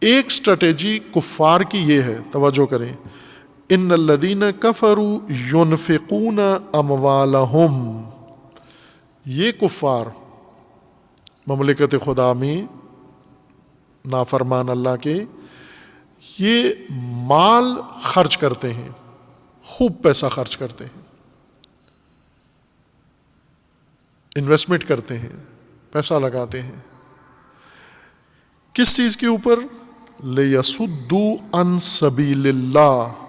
ایک سٹریٹجی کفار کی یہ ہے، توجہ کریں، ان الذین کفروا ینفقون اموالہم، یہ کفار مملکت خدا میں نافرمان اللہ کے، یہ مال خرچ کرتے ہیں، خوب پیسہ خرچ کرتے ہیں، انویسٹمنٹ کرتے ہیں، پیسہ لگاتے ہیں، کس چیز کے اوپر؟ لِيَصُدُّوا عَن سَبِيلِ اللَّهِ،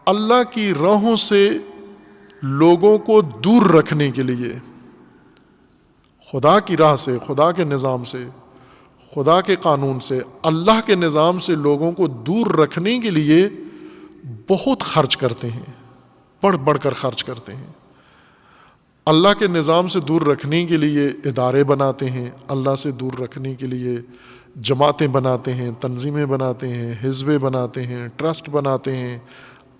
اللہ کی راہوں سے لوگوں کو دور رکھنے کے لیے، خدا کی راہ سے، خدا کے نظام سے، خدا کے قانون سے، اللہ کے نظام سے لوگوں کو دور رکھنے کے لیے بہت خرچ کرتے ہیں، بڑھ بڑھ کر خرچ کرتے ہیں۔ اللہ کے نظام سے دور رکھنے کے لیے ادارے بناتے ہیں، اللہ سے دور رکھنے کے لیے جماعتیں بناتے ہیں، تنظیمیں بناتے ہیں، حزبیں بناتے ہیں، ٹرسٹ بناتے ہیں،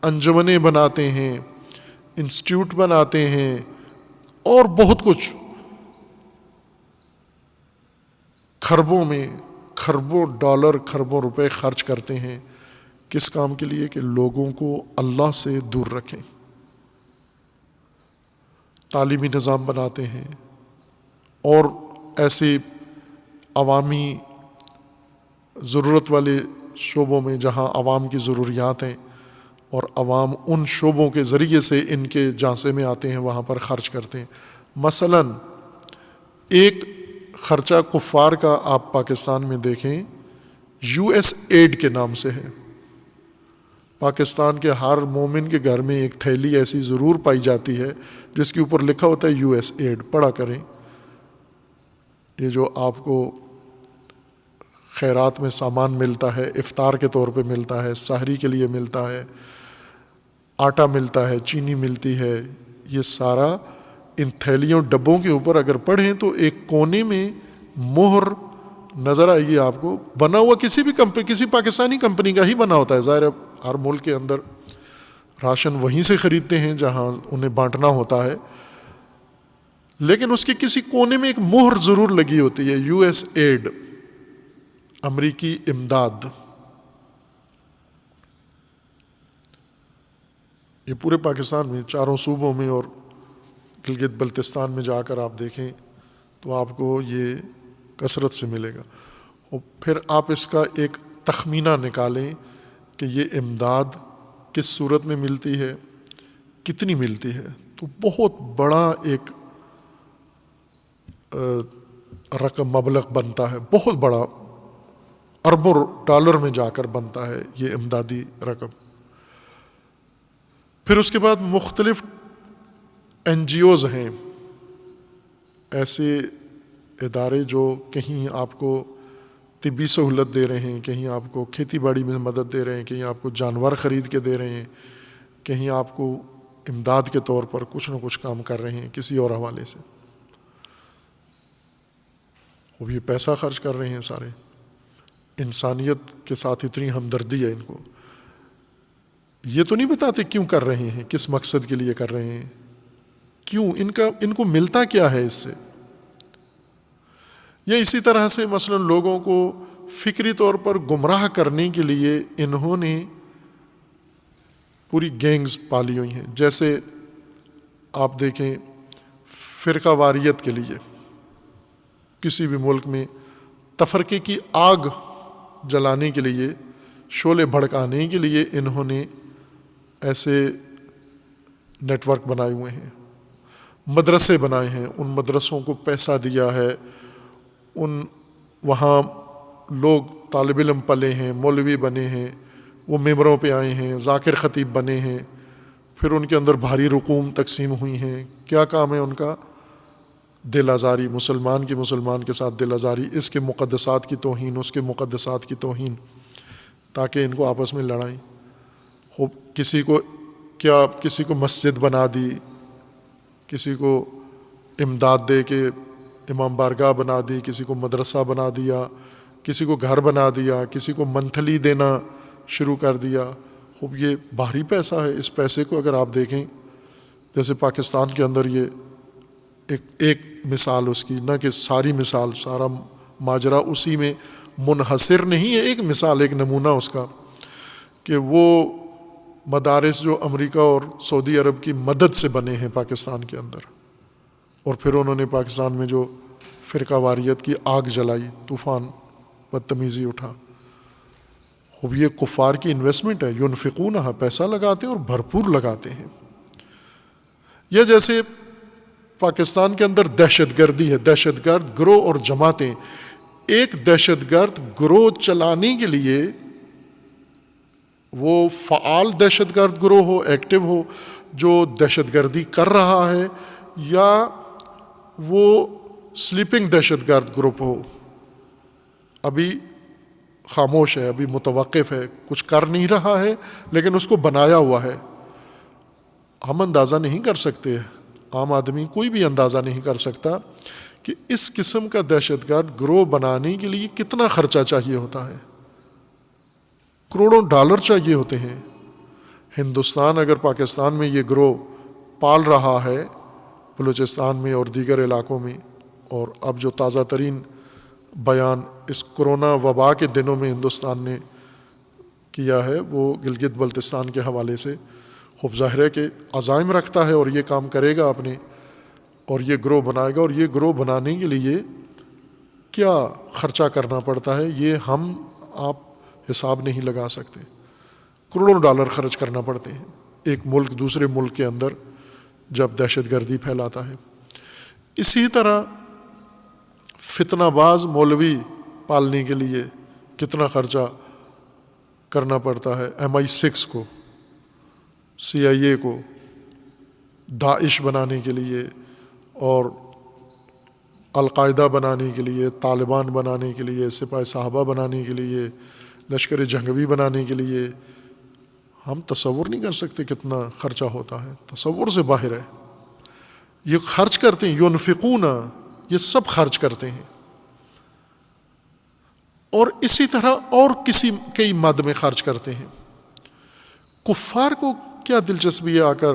انجمنیں بناتے ہیں، انسٹیٹیوٹ بناتے ہیں، اور بہت کچھ، کھربوں میں کھربوں ڈالر، کھربوں روپے خرچ کرتے ہیں، کس کام کے لیے؟ کہ لوگوں کو اللہ سے دور رکھیں۔ تعلیمی نظام بناتے ہیں، اور ایسے عوامی ضرورت والے شعبوں میں جہاں عوام کی ضروریات ہیں اور عوام ان شعبوں کے ذریعے سے ان کے جانسے میں آتے ہیں، وہاں پر خرچ کرتے ہیں۔ مثلاً ایک خرچہ کفار کا آپ پاکستان میں دیکھیں، یو ایس ایڈ کے نام سے ہے۔ پاکستان کے ہر مومن کے گھر میں ایک تھیلی ایسی ضرور پائی جاتی ہے جس کے اوپر لکھا ہوتا ہے یو ایس ایڈ، پڑھا کریں۔ یہ جو آپ کو خیرات میں سامان ملتا ہے، افطار کے طور پہ ملتا ہے، سحری کے لیے ملتا ہے، آٹا ملتا ہے، چینی ملتی ہے، یہ سارا ان تھیلیوں ڈبوں کے اوپر اگر پڑھیں تو ایک کونے میں مہر نظر آئے گی آپ کو، بنا ہوا کسی بھی کمپنی، کسی پاکستانی کمپنی کا ہی بنا ہوتا ہے۔ ظاہر ہے ہر ملک کے اندر راشن وہیں سے خریدتے ہیں جہاں انہیں بانٹنا ہوتا ہے، لیکن اس کے کسی کونے میں ایک مہر ضرور لگی ہوتی ہے، یو ایس ایڈ، امریکی امداد۔ یہ پورے پاکستان میں چاروں صوبوں میں اور گلگت بلتستان میں جا کر آپ دیکھیں تو آپ کو یہ کثرت سے ملے گا۔ اور پھر آپ اس کا ایک تخمینہ نکالیں کہ یہ امداد کس صورت میں ملتی ہے، کتنی ملتی ہے، تو بہت بڑا ایک رقم مبلغ بنتا ہے، بہت بڑا، اربوں ڈالر میں جا کر بنتا ہے یہ امدادی رقم۔ پھر اس کے بعد مختلف این جی اوز ہیں، ایسے ادارے جو کہیں آپ کو طبی سہولت دے رہے ہیں، کہیں آپ کو کھیتی باڑی میں مدد دے رہے ہیں، کہیں آپ کو جانور خرید کے دے رہے ہیں، کہیں آپ کو امداد کے طور پر کچھ نہ کچھ کام کر رہے ہیں کسی اور حوالے سے، وہ بھی پیسہ خرچ کر رہے ہیں سارے۔ انسانیت کے ساتھ اتنی ہمدردی ہے ان کو، یہ تو نہیں بتاتے کیوں کر رہے ہیں، کس مقصد کے لیے کر رہے ہیں، کیوں، ان کو ملتا کیا ہے اس سے۔ یا اسی طرح سے مثلا لوگوں کو فکری طور پر گمراہ کرنے کے لیے انہوں نے پوری گینگز پالی ہوئی ہیں۔ جیسے آپ دیکھیں فرقہ واریت کے لیے کسی بھی ملک میں تفرقے کی آگ جلانے کے لیے، شعلے بھڑکانے کے لیے انہوں نے ایسے نیٹ ورک بنائے ہوئے ہیں، مدرسے بنائے ہیں، ان مدرسوں کو پیسہ دیا ہے، وہاں لوگ طالب علم پلے ہیں، مولوی بنے ہیں، وہ ممبروں پہ آئے ہیں، ذاکر خطیب بنے ہیں، پھر ان کے اندر بھاری رقوم تقسیم ہوئی ہیں۔ کیا کام ہے ان کا؟ دل آزاری، مسلمان کی مسلمان کے ساتھ دل آزاری، اس کے مقدسات کی توہین، اس کے مقدسات کی توہین، تاکہ ان کو آپس میں لڑائیں۔ خوب کسی کو مسجد بنا دی، کسی کو امداد دے کے امام بارگاہ بنا دی، کسی کو مدرسہ بنا دیا، کسی کو گھر بنا دیا، کسی کو منتھلی دینا شروع کر دیا۔ خوب یہ بھاری پیسہ ہے۔ اس پیسے کو اگر آپ دیکھیں، جیسے پاکستان کے اندر یہ ایک مثال اس کی، نہ کہ ساری مثال، سارا ماجرا اسی میں منحصر نہیں ہے. ایک مثال، ایک نمونہ اس کا کہ وہ مدارس جو امریکہ اور سعودی عرب کی مدد سے بنے ہیں پاکستان کے اندر، اور پھر انہوں نے پاکستان میں جو فرقہ واریت کی آگ جلائی، طوفان بدتمیزی اٹھا، اب یہ کفار کی انویسٹمنٹ ہے. ینفقونہا، پیسہ لگاتے ہیں اور بھرپور لگاتے ہیں. یا جیسے پاکستان کے اندر دہشت گردی ہے، دہشت گرد گروہ اور جماعتیں. ایک دہشت گرد گروہ چلانے کے لیے وہ فعال دہشت گرد گروہ ہو، ایکٹیو ہو، جو دہشت گردی کر رہا ہے، یا وہ سلیپنگ دہشت گرد گروپ ہو، ابھی خاموش ہے، ابھی متوقف ہے، کچھ کر نہیں رہا ہے لیکن اس کو بنایا ہوا ہے. ہم اندازہ نہیں کر سکتے، عام آدمی کوئی بھی اندازہ نہیں کر سکتا کہ اس قسم کا دہشت گرد گروہ بنانے کے لیے کتنا خرچہ چاہیے ہوتا ہے. کروڑوں ڈالر چاہیے ہوتے ہیں. ہندوستان اگر پاکستان میں یہ گروہ پال رہا ہے، بلوچستان میں اور دیگر علاقوں میں، اور اب جو تازہ ترین بیان اس کرونا وبا کے دنوں میں ہندوستان نے کیا ہے وہ گلگت بلتستان کے حوالے سے، خوب ظاہر ہے کہ عزائم رکھتا ہے اور یہ کام کرے گا اپنے، اور یہ گروہ بنائے گا. اور یہ گروہ بنانے کے لیے کیا خرچہ کرنا پڑتا ہے یہ ہم آپ حساب نہیں لگا سکتے. کروڑوں ڈالر خرچ کرنا پڑتے ہیں ایک ملک دوسرے ملک کے اندر جب دہشت گردی پھیلاتا ہے. اسی طرح فتنہ باز مولوی پالنے کے لیے کتنا خرچہ کرنا پڑتا ہے. MI6 کو، CIA کو، داعش بنانے کے لیے، اور القاعدہ بنانے کے لیے، طالبان بنانے کے لیے، سپاہ صحابہ بنانے کے لیے، لشکر جنگوی بنانے کے لیے. ہم تصور نہیں کر سکتے کتنا خرچہ ہوتا ہے، تصور سے باہر ہے. یہ خرچ کرتے ہیں، ینفقون، یہ سب خرچ کرتے ہیں. اور اسی طرح اور کئی مد میں خرچ کرتے ہیں. کفار کو کیا دلچسپی ہے آ کر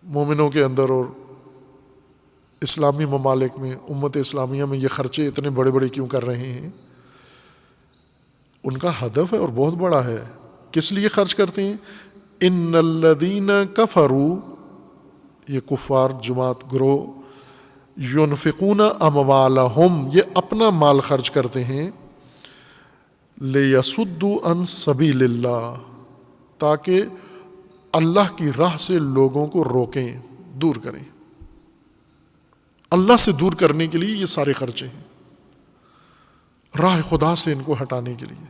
مومنوں کے اندر اور اسلامی ممالک میں، امت اسلامیہ میں یہ خرچے اتنے بڑے بڑے کیوں کر رہے ہیں؟ ان کا ہدف ہے اور بہت بڑا ہے. کس لیے خرچ کرتے ہیں؟ ان الذین کفروا، یہ کفار جماعت گروہ، ینفقون اموالہم، یہ اپنا مال خرچ کرتے ہیں، لیصدوا عن سبیل اللہ، تاکہ اللہ کی راہ سے لوگوں کو روکیں، دور کریں. اللہ سے دور کرنے کے لیے یہ سارے خرچے ہیں، راہ خدا سے ان کو ہٹانے کے لیے.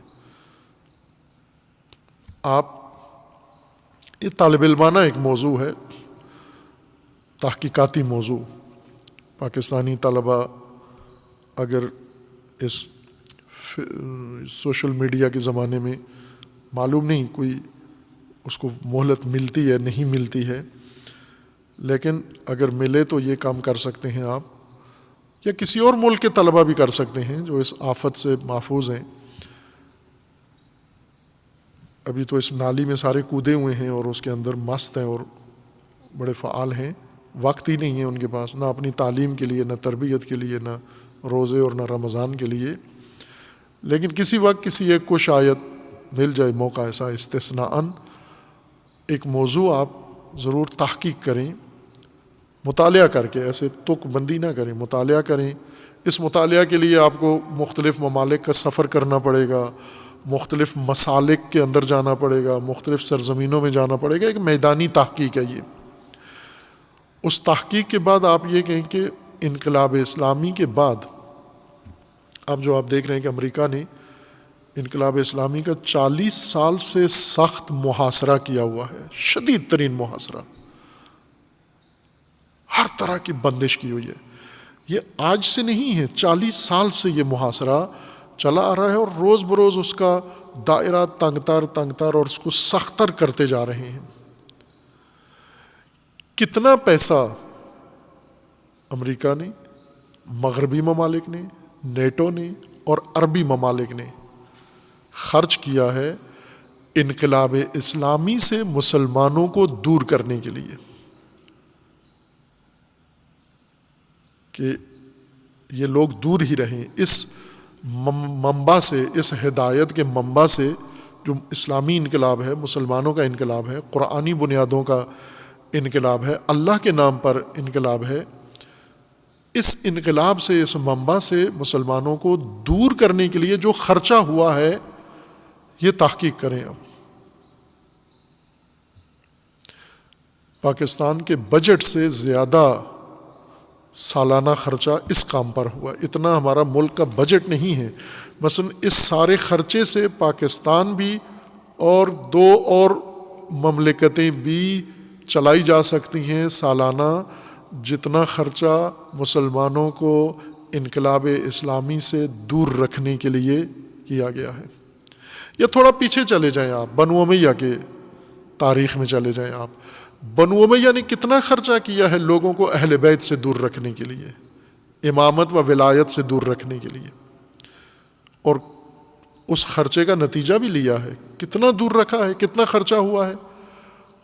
آپ، یہ طالب علمانہ ایک موضوع ہے، تحقیقاتی موضوع. پاکستانی طلباء اگر اس سوشل میڈیا کے زمانے میں، معلوم نہیں کوئی اس کو مہلت ملتی ہے نہیں ملتی ہے، لیکن اگر ملے تو یہ کام کر سکتے ہیں آپ، یا کسی اور ملک کے طلباء بھی کر سکتے ہیں جو اس آفت سے محفوظ ہیں. ابھی تو اس نالی میں سارے کودے ہوئے ہیں اور اس کے اندر مست ہیں اور بڑے فعال ہیں، وقت ہی نہیں ہے ان کے پاس، نہ اپنی تعلیم کے لیے، نہ تربیت کے لیے، نہ روزے اور نہ رمضان کے لیے. لیکن کسی وقت کسی ایک کو شاید مل جائے موقع ایسا استثناءً. ایک موضوع آپ ضرور تحقیق کریں، مطالعہ کر کے، ایسے تک بندی نہ کریں، مطالعہ کریں. اس مطالعہ کے لیے آپ کو مختلف ممالک کا سفر کرنا پڑے گا، مختلف مسالک کے اندر جانا پڑے گا، مختلف سرزمینوں میں جانا پڑے گا. ایک میدانی تحقیق ہے یہ. اس تحقیق کے بعد آپ یہ کہیں کہ انقلاب اسلامی کے بعد اب جو آپ دیکھ رہے ہیں کہ امریکہ نے انقلاب اسلامی کا 40 سال سے سخت محاصرہ کیا ہوا ہے، شدید ترین محاصرہ، ہر طرح کی بندش کی ہوئی ہے. یہ آج سے نہیں ہے، 40 سال سے یہ محاصرہ چلا آ رہا ہے، اور روز بروز اس کا دائرہ تنگ تر اور اس کو سخت تر کرتے جا رہے ہیں. کتنا پیسہ امریکہ نے، مغربی ممالک نے، نیٹو نے اور عربی ممالک نے خرچ کیا ہے انقلاب اسلامی سے مسلمانوں کو دور کرنے کے لیے، کہ یہ لوگ دور ہی رہیں، اس منبع سے، اس ہدایت کے منبع سے جو اسلامی انقلاب ہے، مسلمانوں کا انقلاب ہے، قرآنی بنیادوں کا انقلاب ہے، اللہ کے نام پر انقلاب ہے، اس انقلاب سے، اس منبع سے مسلمانوں کو دور کرنے کے لیے جو خرچہ ہوا ہے یہ تحقیق کریں۔ اب پاکستان کے بجٹ سے زیادہ سالانہ خرچہ اس کام پر ہوا، اتنا ہمارا ملک کا بجٹ نہیں ہے۔ مثلا اس سارے خرچے سے پاکستان بھی اور 2 اور مملکتیں بھی چلائی جا سکتی ہیں سالانہ، جتنا خرچہ مسلمانوں کو انقلاب اسلامی سے دور رکھنے کے لیے کیا گیا ہے۔ یا تھوڑا پیچھے چلے جائیں آپ، بنو امیہ کے تاریخ میں چلے جائیں آپ، بنو امیہ نے کتنا خرچہ کیا ہے لوگوں کو اہل بیت سے دور رکھنے کے لیے، امامت و ولایت سے دور رکھنے کے لیے، اور اس خرچے کا نتیجہ بھی لیا ہے، کتنا دور رکھا ہے، کتنا خرچہ ہوا ہے،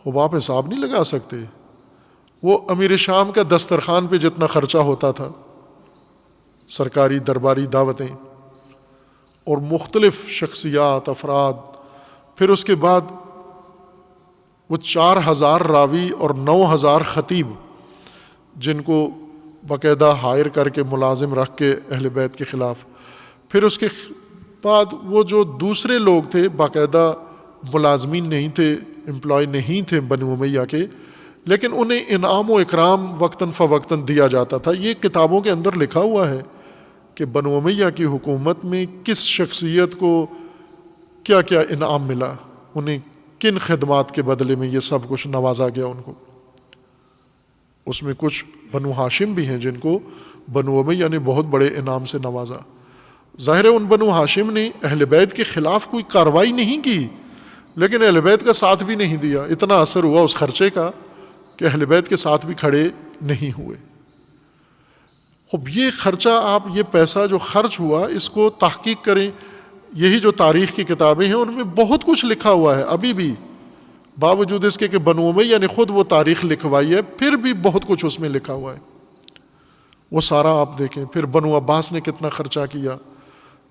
وہ آپ حساب نہیں لگا سکتے۔ وہ امیر شام کا دسترخوان پہ جتنا خرچہ ہوتا تھا، سرکاری درباری دعوتیں اور مختلف شخصیات، افراد، پھر اس کے بعد وہ 4000 راوی اور 9000 خطیب جن کو باقاعدہ ہائر کر کے ملازم رکھ کے اہل بیت کے خلاف، پھر اس کے بعد وہ جو دوسرے لوگ تھے باقاعدہ ملازمین نہیں تھے، امپلائی نہیں تھے بنو امیہ کے، لیکن انہیں انعام و اکرام وقتاً فوقتاً دیا جاتا تھا۔ یہ کتابوں کے اندر لکھا ہوا ہے کہ بنو امیہ کی حکومت میں کس شخصیت کو کیا کیا انعام ملا، انہیں کن خدمات کے بدلے میں یہ سب کچھ نوازا گیا ان کو۔ اس میں کچھ بنو ہاشم بھی ہیں جن کو بنو امیہ نے بہت بڑے انعام سے نوازا۔ ظاہر ہے ان بنو ہاشم نے اہل بیت کے خلاف کوئی کارروائی نہیں کی، لیکن اہل بیت کا ساتھ بھی نہیں دیا۔ اتنا اثر ہوا اس خرچے کا کہ اہل بیت کے ساتھ بھی کھڑے نہیں ہوئے۔ خب یہ خرچہ، آپ یہ پیسہ جو خرچ ہوا اس کو تحقیق کریں۔ یہی جو تاریخ کی کتابیں ہیں ان میں بہت کچھ لکھا ہوا ہے ابھی بھی، باوجود اس کے کہ بنو امیہ نے خود وہ تاریخ لکھوائی ہے، پھر بھی بہت کچھ اس میں لکھا ہوا ہے، وہ سارا آپ دیکھیں۔ پھر بنو عباس نے کتنا خرچہ کیا،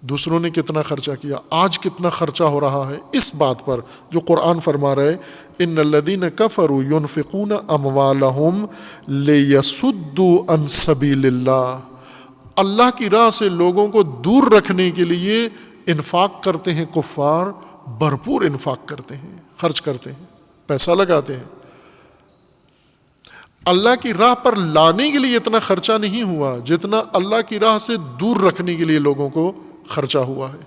دوسروں نے کتنا خرچہ کیا، آج کتنا خرچہ ہو رہا ہے اس بات پر جو قرآن فرما رہے ان الذین کفروا ينفقون اموالهم لیصدوا عن سبیل اللہ، اللہ کی راہ سے لوگوں کو دور رکھنے کے لیے انفاق کرتے ہیں کفار، بھرپور انفاق کرتے ہیں، خرچ کرتے ہیں، پیسہ لگاتے ہیں۔ اللہ کی راہ پر لانے کے لیے اتنا خرچہ نہیں ہوا جتنا اللہ کی راہ سے دور رکھنے کے لیے لوگوں کو خرچہ ہوا ہے۔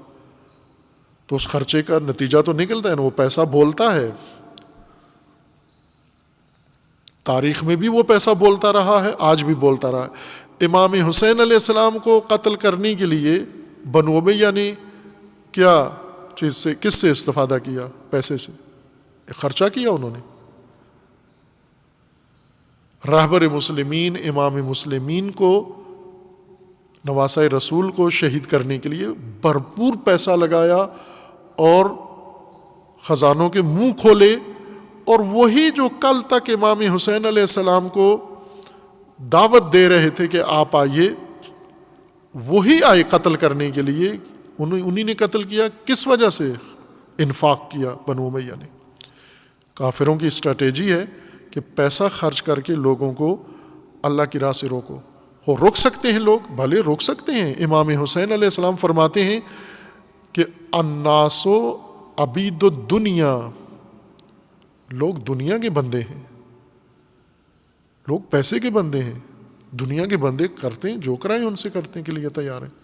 تو اس خرچے کا نتیجہ تو نکلتا ہے نا، وہ پیسہ بولتا ہے، تاریخ میں بھی وہ پیسہ بولتا رہا ہے، آج بھی بولتا رہا ہے۔ امام حسین علیہ السلام کو قتل کرنے کے لیے بنو امیہ نے کیا چیز سے، کس سے استفادہ کیا؟ پیسے سے خرچہ کیا انہوں نے۔ رہبر مسلمین، امام مسلمین کو، نواسہ رسول کو شہید کرنے کے لیے بھرپور پیسہ لگایا اور خزانوں کے منہ کھولے، اور وہی جو کل تک امام حسین علیہ السلام کو دعوت دے رہے تھے کہ آپ آئیے، وہی آئے قتل کرنے کے لیے، انہی نے قتل کیا۔ کس وجہ سے؟ انفاق کیا بنو امیہ نے۔ کافروں کی اسٹریٹجی ہے کہ پیسہ خرچ کر کے لوگوں کو اللہ کی راہ سے روکو۔ وہ روک سکتے ہیں لوگ، بھلے روک سکتے ہیں۔ امام حسین علیہ السلام فرماتے ہیں کہ الناس عبید الدنیا، لوگ دنیا کے بندے ہیں، لوگ پیسے کے بندے ہیں، دنیا کے بندے کرتے ہیں جو کرائیں ان سے کرنے کے لیے تیار ہیں۔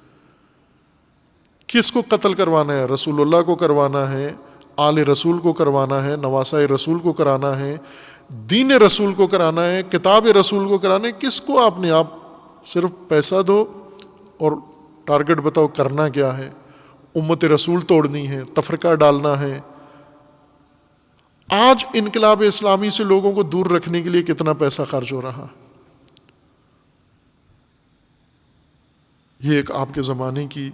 کس کو قتل کروانا ہے؟ رسول اللہ کو کروانا ہے، آل رسول کو کروانا ہے، نواسہ رسول کو کرانا ہے، دین رسول کو کرانا ہے، کتاب رسول کو کرانا ہے۔ کس کو؟ آپ نے آپ صرف پیسہ دو اور ٹارگٹ بتاؤ کرنا کیا ہے۔ امت رسول توڑنی ہے، تفرقہ ڈالنا ہے۔ آج انقلاب اسلامی سے لوگوں کو دور رکھنے کے لیے کتنا پیسہ خرچ ہو رہا ہے۔ یہ ایک آپ کے زمانے کی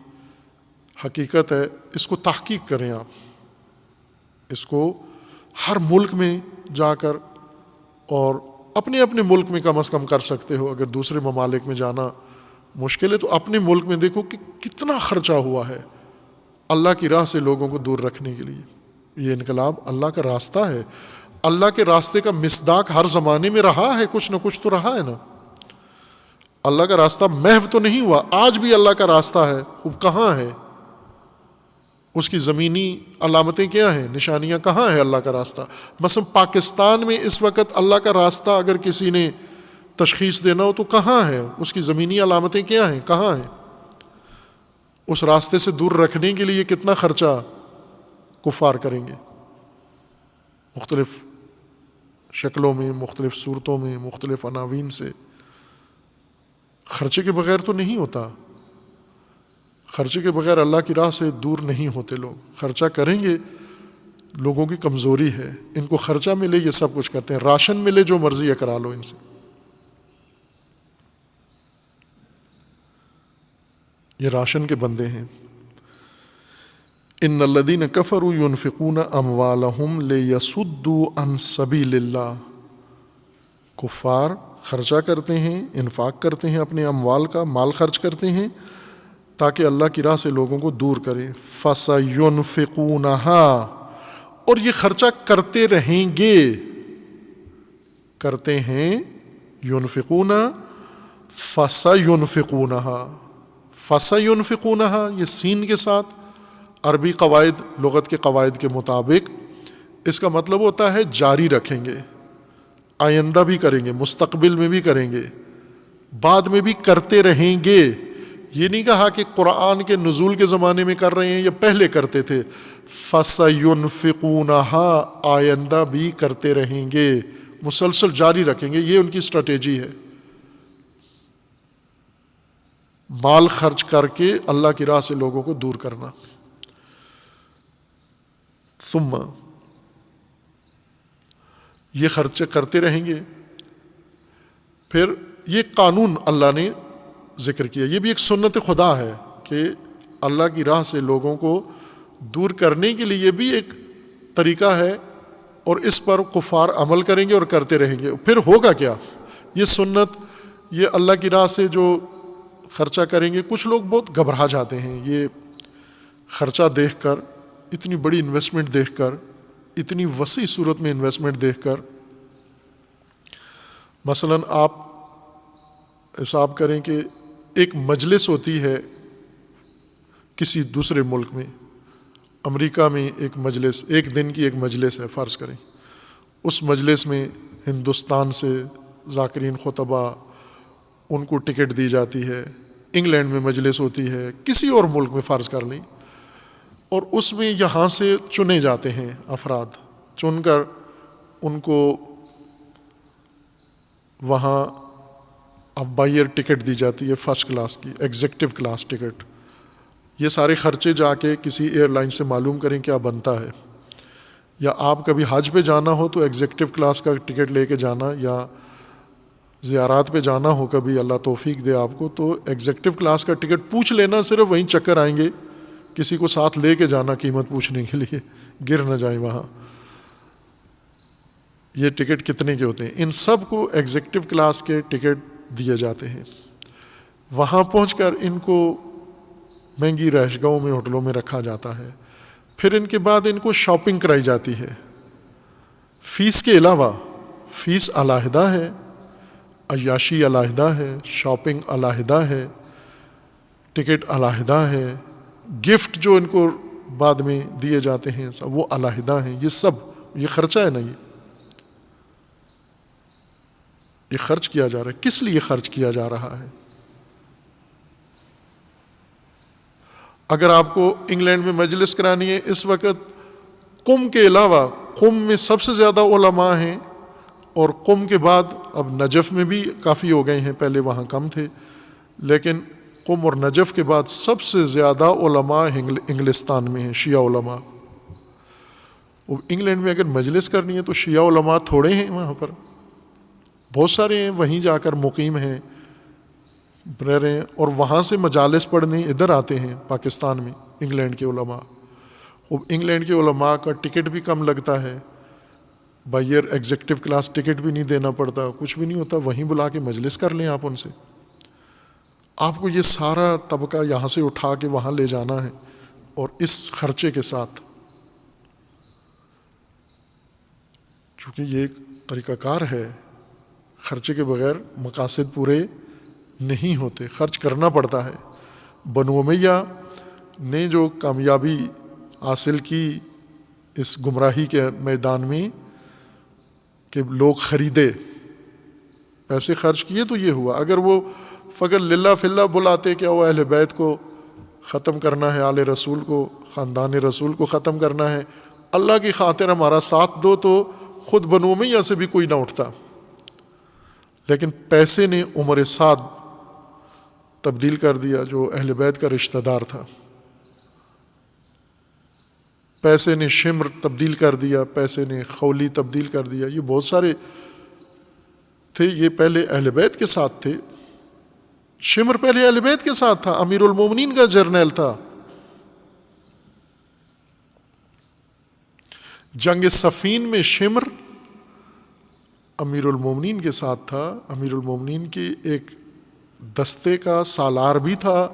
حقیقت ہے، اس کو تحقیق کریں آپ، اس کو ہر ملک میں جا کر، اور اپنے اپنے ملک میں کم از کم کر سکتے ہو، اگر دوسرے ممالک میں جانا مشکل ہے تو اپنے ملک میں دیکھو کہ کتنا خرچہ ہوا ہے اللہ کی راہ سے لوگوں کو دور رکھنے کے لیے. یہ انقلاب اللہ کا راستہ ہے. اللہ کے راستے کا مصداق ہر زمانے میں رہا ہے, کچھ نہ کچھ تو رہا ہے نا. اللہ کا راستہ محو تو نہیں ہوا, آج بھی اللہ کا راستہ ہے. وہ کہاں ہے؟ اس کی زمینی علامتیں کیا ہیں, نشانیاں کہاں ہیں اللہ کا راستہ؟ مثلا پاکستان میں اس وقت اللہ کا راستہ اگر کسی نے تشخیص دینا ہو تو کہاں ہے؟ اس کی زمینی علامتیں کیا ہیں, کہاں ہیں؟ اس راستے سے دور رکھنے کے لیے کتنا خرچہ کفار کریں گے, مختلف شکلوں میں, مختلف صورتوں میں, مختلف عناوین سے. خرچے کے بغیر تو نہیں ہوتا. خرچے کے بغیر اللہ کی راہ سے دور نہیں ہوتے لوگ. خرچہ کریں گے, لوگوں کی کمزوری ہے, ان کو خرچہ ملے یہ سب کچھ کرتے ہیں, راشن ملے جو مرضی ہے کرا لو ان سے. یہ راشن کے بندے ہیں. ان الذین کفروا ينفقون اموالهم لیصدوا عن سبیل اللہ. کفار خرچہ کرتے ہیں, انفاق کرتے ہیں, اپنے اموال کا مال خرچ کرتے ہیں تاکہ اللہ کی راہ سے لوگوں کو دور کریں. فَسَيُنْفِقُونَهَا, اور یہ خرچہ کرتے رہیں گے. کرتے ہیں ينفقون, فَسَيُنْفِقُونَهَا. فَسَيُنْفِقُونَهَا یہ سین کے ساتھ, عربی قواعد, لغت کے قواعد کے مطابق اس کا مطلب ہوتا ہے جاری رکھیں گے, آئندہ بھی کریں گے, مستقبل میں بھی کریں گے, بعد میں بھی کرتے رہیں گے. یہ نہیں کہا کہ قرآن کے نزول کے زمانے میں کر رہے ہیں یا پہلے کرتے تھے. فَسَيُنْفِقُونَهَا آئندہ بھی کرتے رہیں گے, مسلسل جاری رکھیں گے. یہ ان کی اسٹریٹجی ہے, مال خرچ کر کے اللہ کی راہ سے لوگوں کو دور کرنا. ثم یہ خرچے کرتے رہیں گے. پھر یہ قانون اللہ نے ذکر کیا, یہ بھی ایک سنت خدا ہے کہ اللہ کی راہ سے لوگوں کو دور کرنے کے لیے بھی ایک طریقہ ہے, اور اس پر کفار عمل کریں گے اور کرتے رہیں گے. پھر ہوگا کیا؟ یہ سنت, یہ اللہ کی راہ سے جو خرچہ کریں گے, کچھ لوگ بہت گھبرا جاتے ہیں یہ خرچہ دیکھ کر, اتنی بڑی انویسٹمنٹ دیکھ کر, اتنی وسیع صورت میں انویسٹمنٹ دیکھ کر. مثلا آپ حساب کریں کہ ایک مجلس ہوتی ہے کسی دوسرے ملک میں, امریکہ میں ایک مجلس, ایک دن کی ایک مجلس ہے فرض کریں. اس مجلس میں ہندوستان سے ذاکرین خطبہ, ان کو ٹکٹ دی جاتی ہے. انگلینڈ میں مجلس ہوتی ہے, کسی اور ملک میں فرض کر لیں, اور اس میں یہاں سے چنے جاتے ہیں افراد, چن کر ان کو وہاں اب بائی ایئر ٹکٹ دی جاتی ہے, فرسٹ کلاس کی, ایگزیکٹو کلاس ٹکٹ. یہ سارے خرچے جا کے کسی ایئر لائن سے معلوم کریں کیا بنتا ہے. یا آپ کبھی حج پہ جانا ہو تو ایگزیکٹو کلاس کا ٹکٹ لے کے جانا, یا زیارات پہ جانا ہو کبھی, اللہ توفیق دے آپ کو, تو ایگزیکٹو کلاس کا ٹکٹ پوچھ لینا, صرف وہیں چکر آئیں گے. کسی کو ساتھ لے کے جانا قیمت پوچھنے کے لیے, گر نہ جائیں وہاں. یہ ٹکٹ کتنے کے ہوتے ہیں؟ ان سب کو ایگزیکٹو کلاس کے ٹکٹ دیے جاتے ہیں. وہاں پہنچ کر ان کو مہنگی رہائش گاہوں میں, ہوٹلوں میں رکھا جاتا ہے. پھر ان کے بعد ان کو شاپنگ کرائی جاتی ہے. فیس کے علاوہ, فیس علیحدہ ہے, عیاشی علیحدہ ہے, شاپنگ علیحدہ ہے, ٹکٹ علیحدہ ہے, گفٹ جو ان کو بعد میں دیے جاتے ہیں سب وہ علیحدہ ہیں. یہ سب یہ خرچہ ہے نا, یہ خرچ کیا جا رہا ہے. کس لیے خرچ کیا جا رہا ہے؟ اگر آپ کو انگلینڈ میں مجلس کرانی ہے, اس وقت قم کے علاوہ, قم میں سب سے زیادہ علماء ہیں, اور قم کے بعد اب نجف میں بھی کافی ہو گئے ہیں, پہلے وہاں کم تھے, لیکن قم اور نجف کے بعد سب سے زیادہ علماء انگلستان میں ہیں, شیعہ علماء. انگلینڈ میں اگر مجلس کرنی ہے تو شیعہ علماء تھوڑے ہیں وہاں پر, بہت سارے ہیں, وہیں جا کر مقیم ہیں, رہ رہے ہیں, اور وہاں سے مجالس پڑھنے ادھر آتے ہیں پاکستان میں انگلینڈ کے علماء. انگلینڈ کے علماء کا ٹکٹ بھی کم لگتا ہے, by air executive class ticket بھی نہیں دینا پڑتا, کچھ بھی نہیں ہوتا, وہیں بلا کے مجلس کر لیں آپ ان سے. آپ کو یہ سارا طبقہ یہاں سے اٹھا کے وہاں لے جانا ہے، اور اس خرچے کے ساتھ، چونکہ یہ ایک طریقہ کار ہے، خرچے کے بغیر مقاصد پورے نہیں ہوتے، خرچ کرنا پڑتا ہے۔ بنو امیہ نے جو کامیابی حاصل کی اس گمراہی کے میدان میں کہ لوگ خریدے، پیسے خرچ کیے تو یہ ہوا۔ اگر وہ فقط للہ فی اللہ بلاتے کہ وہ اہل بیت کو ختم کرنا ہے، آل رسول کو، خاندان رسول کو ختم کرنا ہے، اللہ کی خاطر ہمارا ساتھ دو، تو خود بنو امیہ سے بھی کوئی نہ اٹھتا۔ لیکن پیسے نے عمر سعد تبدیل کر دیا، جو اہل بیت کا رشتہ دار تھا۔ پیسے نے شمر تبدیل کر دیا، پیسے نے خولی تبدیل کر دیا۔ یہ بہت سارے تھے، یہ پہلے اہل بیت کے ساتھ تھے۔ شمر پہلے اہل بیت کے ساتھ تھا، امیر المومنین کا جرنیل تھا۔ جنگ صفین میں شمر امیر المومنین کے ساتھ تھا، امیر المومنین کی ایک دستے کا سالار بھی تھا،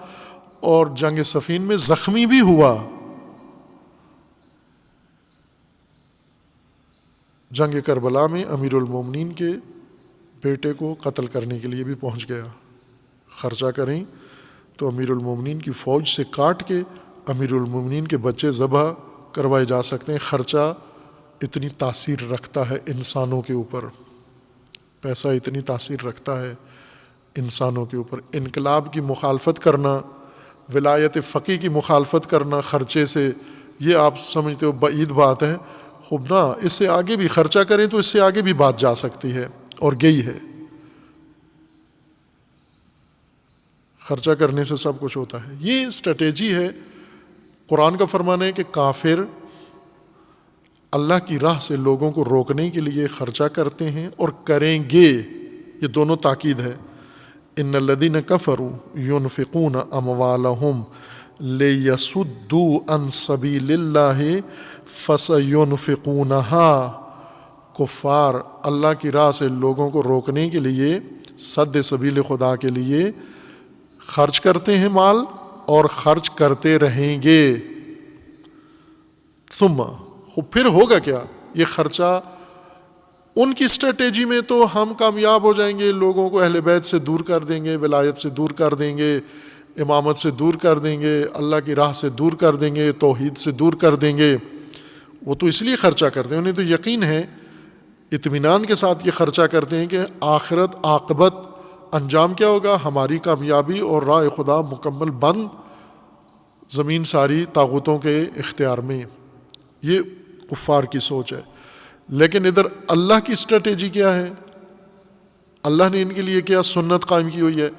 اور جنگ صفین میں زخمی بھی ہوا۔ جنگ کربلا میں امیر المومنین کے بیٹے کو قتل کرنے کے لیے بھی پہنچ گیا۔ خرچہ کریں تو امیر المومنین کی فوج سے کاٹ کے امیر المومنین کے بچے ذبح کروائے جا سکتے ہیں۔ خرچہ اتنی تاثیر رکھتا ہے انسانوں کے اوپر، پیسہ اتنی تاثیر رکھتا ہے انسانوں کے اوپر۔ انقلاب کی مخالفت کرنا، ولایت فقیہ کی مخالفت کرنا خرچے سے، یہ آپ سمجھتے ہو بعید بات ہے؟ خوب نہ، اس سے آگے بھی خرچہ کریں تو اس سے آگے بھی بات جا سکتی ہے، اور گئی ہے۔ خرچہ کرنے سے سب کچھ ہوتا ہے، یہ اسٹریٹجی ہے۔ قرآن کا فرمان ہے کہ کافر اللہ کی راہ سے لوگوں کو روکنے کے لیے خرچہ کرتے ہیں اور کریں گے، یہ دونوں تاکید ہے۔ ان الذین کفروا ينفقون اموالهم لیصدوا عن سبیل اللہ فسینفقونها، کفار اللہ کی راہ سے لوگوں کو روکنے کے لیے، سد سبیل خدا کے لیے خرچ کرتے ہیں مال، اور خرچ کرتے رہیں گے۔ ثم، پھر ہوگا کیا؟ یہ خرچہ ان کی اسٹریٹجی میں تو ہم کامیاب ہو جائیں گے، لوگوں کو اہل بیت سے دور کر دیں گے، ولایت سے دور کر دیں گے، امامت سے دور کر دیں گے، اللہ کی راہ سے دور کر دیں گے، توحید سے دور کر دیں گے۔ وہ تو اس لیے خرچہ کرتے ہیں، انہیں تو یقین ہے، اطمینان کے ساتھ یہ خرچہ کرتے ہیں کہ آخرت عاقبت انجام کیا ہوگا، ہماری کامیابی اور راہ خدا مکمل بند، زمین ساری طاغوتوں کے اختیار میں۔ یہ کفار کی سوچ ہے۔ لیکن ادھر اللہ کی اسٹریٹجی کیا ہے؟ اللہ نے ان کے لیے کیا سنت قائم کی ہوئی ہے؟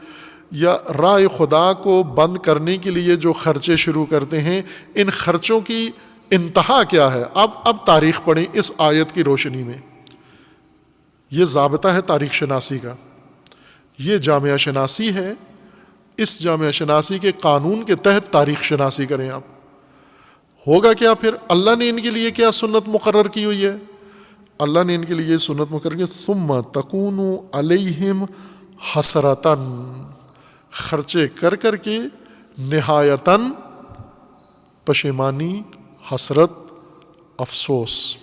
یا راہ خدا کو بند کرنے کے لیے جو خرچے شروع کرتے ہیں، ان خرچوں کی انتہا کیا ہے؟ اب تاریخ پڑھیں اس آیت کی روشنی میں۔ یہ ضابطہ ہے تاریخ شناسی کا، یہ جامعہ شناسی ہے۔ اس جامعہ شناسی کے قانون کے تحت تاریخ شناسی کریں آپ۔ ہوگا کیا پھر؟ اللہ نے ان کے لیے کیا سنت مقرر کی ہوئی ہے؟ اللہ نے ان کے لیے سنت مقرر کی، ثم تکون علیہم حسرتاً، خرچے کر کر کے نہایتاً پشیمانی، حسرت، افسوس،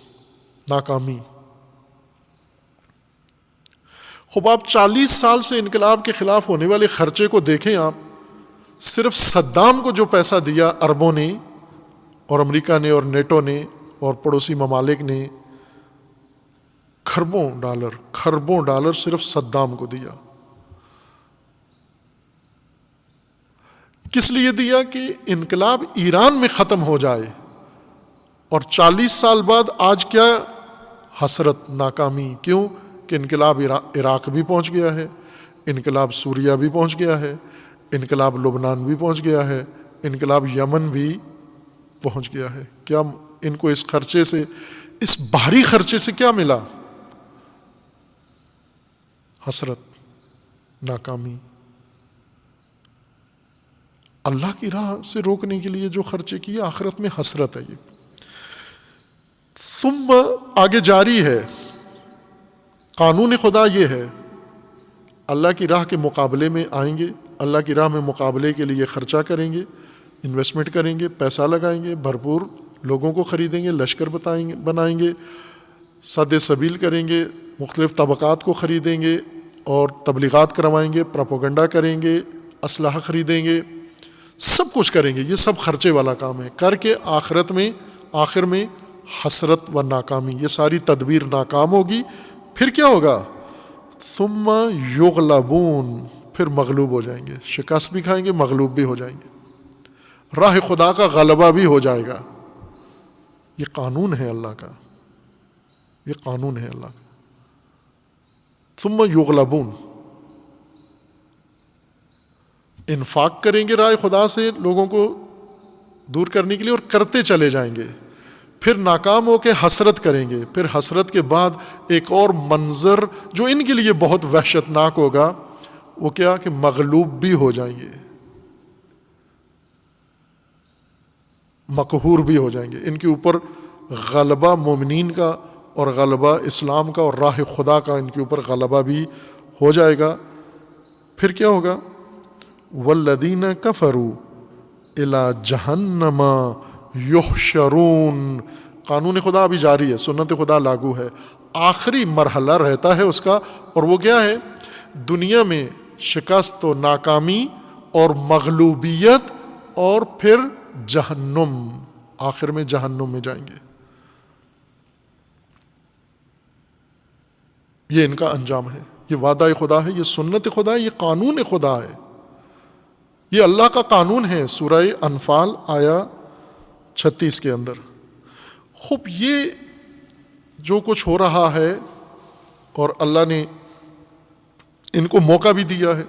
ناکامی۔ خوب آپ 40 سال سے انقلاب کے خلاف ہونے والے خرچے کو دیکھیں آپ، صرف صدام کو جو پیسہ دیا عربوں نے اور امریکہ نے اور نیٹو نے اور پڑوسی ممالک نے، کھربوں ڈالر صرف صدام کو دیا۔ کس لیے دیا؟ کہ انقلاب ایران میں ختم ہو جائے۔ اور 40 سال بعد آج کیا حسرت، ناکامی؟ کیوں؟ کہ انقلاب عراق بھی پہنچ گیا ہے، انقلاب سوریہ بھی پہنچ گیا ہے، انقلاب لبنان بھی پہنچ گیا ہے، انقلاب یمن بھی پہنچ گیا ہے۔ کیا ان کو اس خرچے سے، اس بھاری خرچے سے کیا ملا؟ حسرت، ناکامی۔ اللہ کی راہ سے روکنے کے لیے جو خرچے کیے، آخرت میں حسرت ہے یہ۔ ثم آگے جاری ہے، قانون خدا یہ ہے، اللہ کی راہ کے مقابلے میں آئیں گے، اللہ کی راہ میں مقابلے کے لیے خرچہ کریں گے، انویسٹمنٹ کریں گے، پیسہ لگائیں گے، بھرپور لوگوں کو خریدیں گے، لشکر بنائیں گے، سد سبیل کریں گے، مختلف طبقات کو خریدیں گے اور تبلیغات کروائیں گے، پروپیگنڈا کریں گے، اسلحہ خریدیں گے، سب کچھ کریں گے. یہ سب خرچے والا کام ہے. کر کے آخر میں حسرت و ناکامی، یہ ساری تدبیر ناکام ہوگی. پھر کیا ہوگا؟ ثم یغلبون، پھر مغلوب ہو جائیں گے، شکست بھی کھائیں گے، مغلوب بھی ہو جائیں گے، راہ خدا کا غلبہ بھی ہو جائے گا. یہ قانون ہے اللہ کا، یہ قانون ہے اللہ کا. ثم یغلبون، انفاق کریں گے راہ خدا سے لوگوں کو دور کرنے کے لیے اور کرتے چلے جائیں گے. پھر ناکام ہو کے حسرت کریں گے. پھر حسرت کے بعد ایک اور منظر جو ان کے لیے بہت وحشتناک ہوگا، وہ کیا کہ مغلوب بھی ہو جائیں گے، مقہور بھی ہو جائیں گے. ان کے اوپر غلبہ مومنین کا اور غلبہ اسلام کا اور راہ خدا کا ان کے اوپر غلبہ بھی ہو جائے گا. پھر کیا ہوگا؟ والذین کفروا الی جہنم یحشرون. قانون خدا ابھی جاری ہے، سنت خدا لاگو ہے، آخری مرحلہ رہتا ہے اس کا، اور وہ کیا ہے؟ دنیا میں شکست و ناکامی اور مغلوبیت، اور پھر جہنم، آخر میں جہنم میں جائیں گے. یہ ان کا انجام ہے. یہ وعدہ خدا ہے، یہ سنت خدا ہے، یہ قانون خدا ہے، یہ اللہ کا قانون ہے. سورہ انفال آیا 36 کے اندر. خوب یہ جو کچھ ہو رہا ہے، اور اللہ نے ان کو موقع بھی دیا ہے.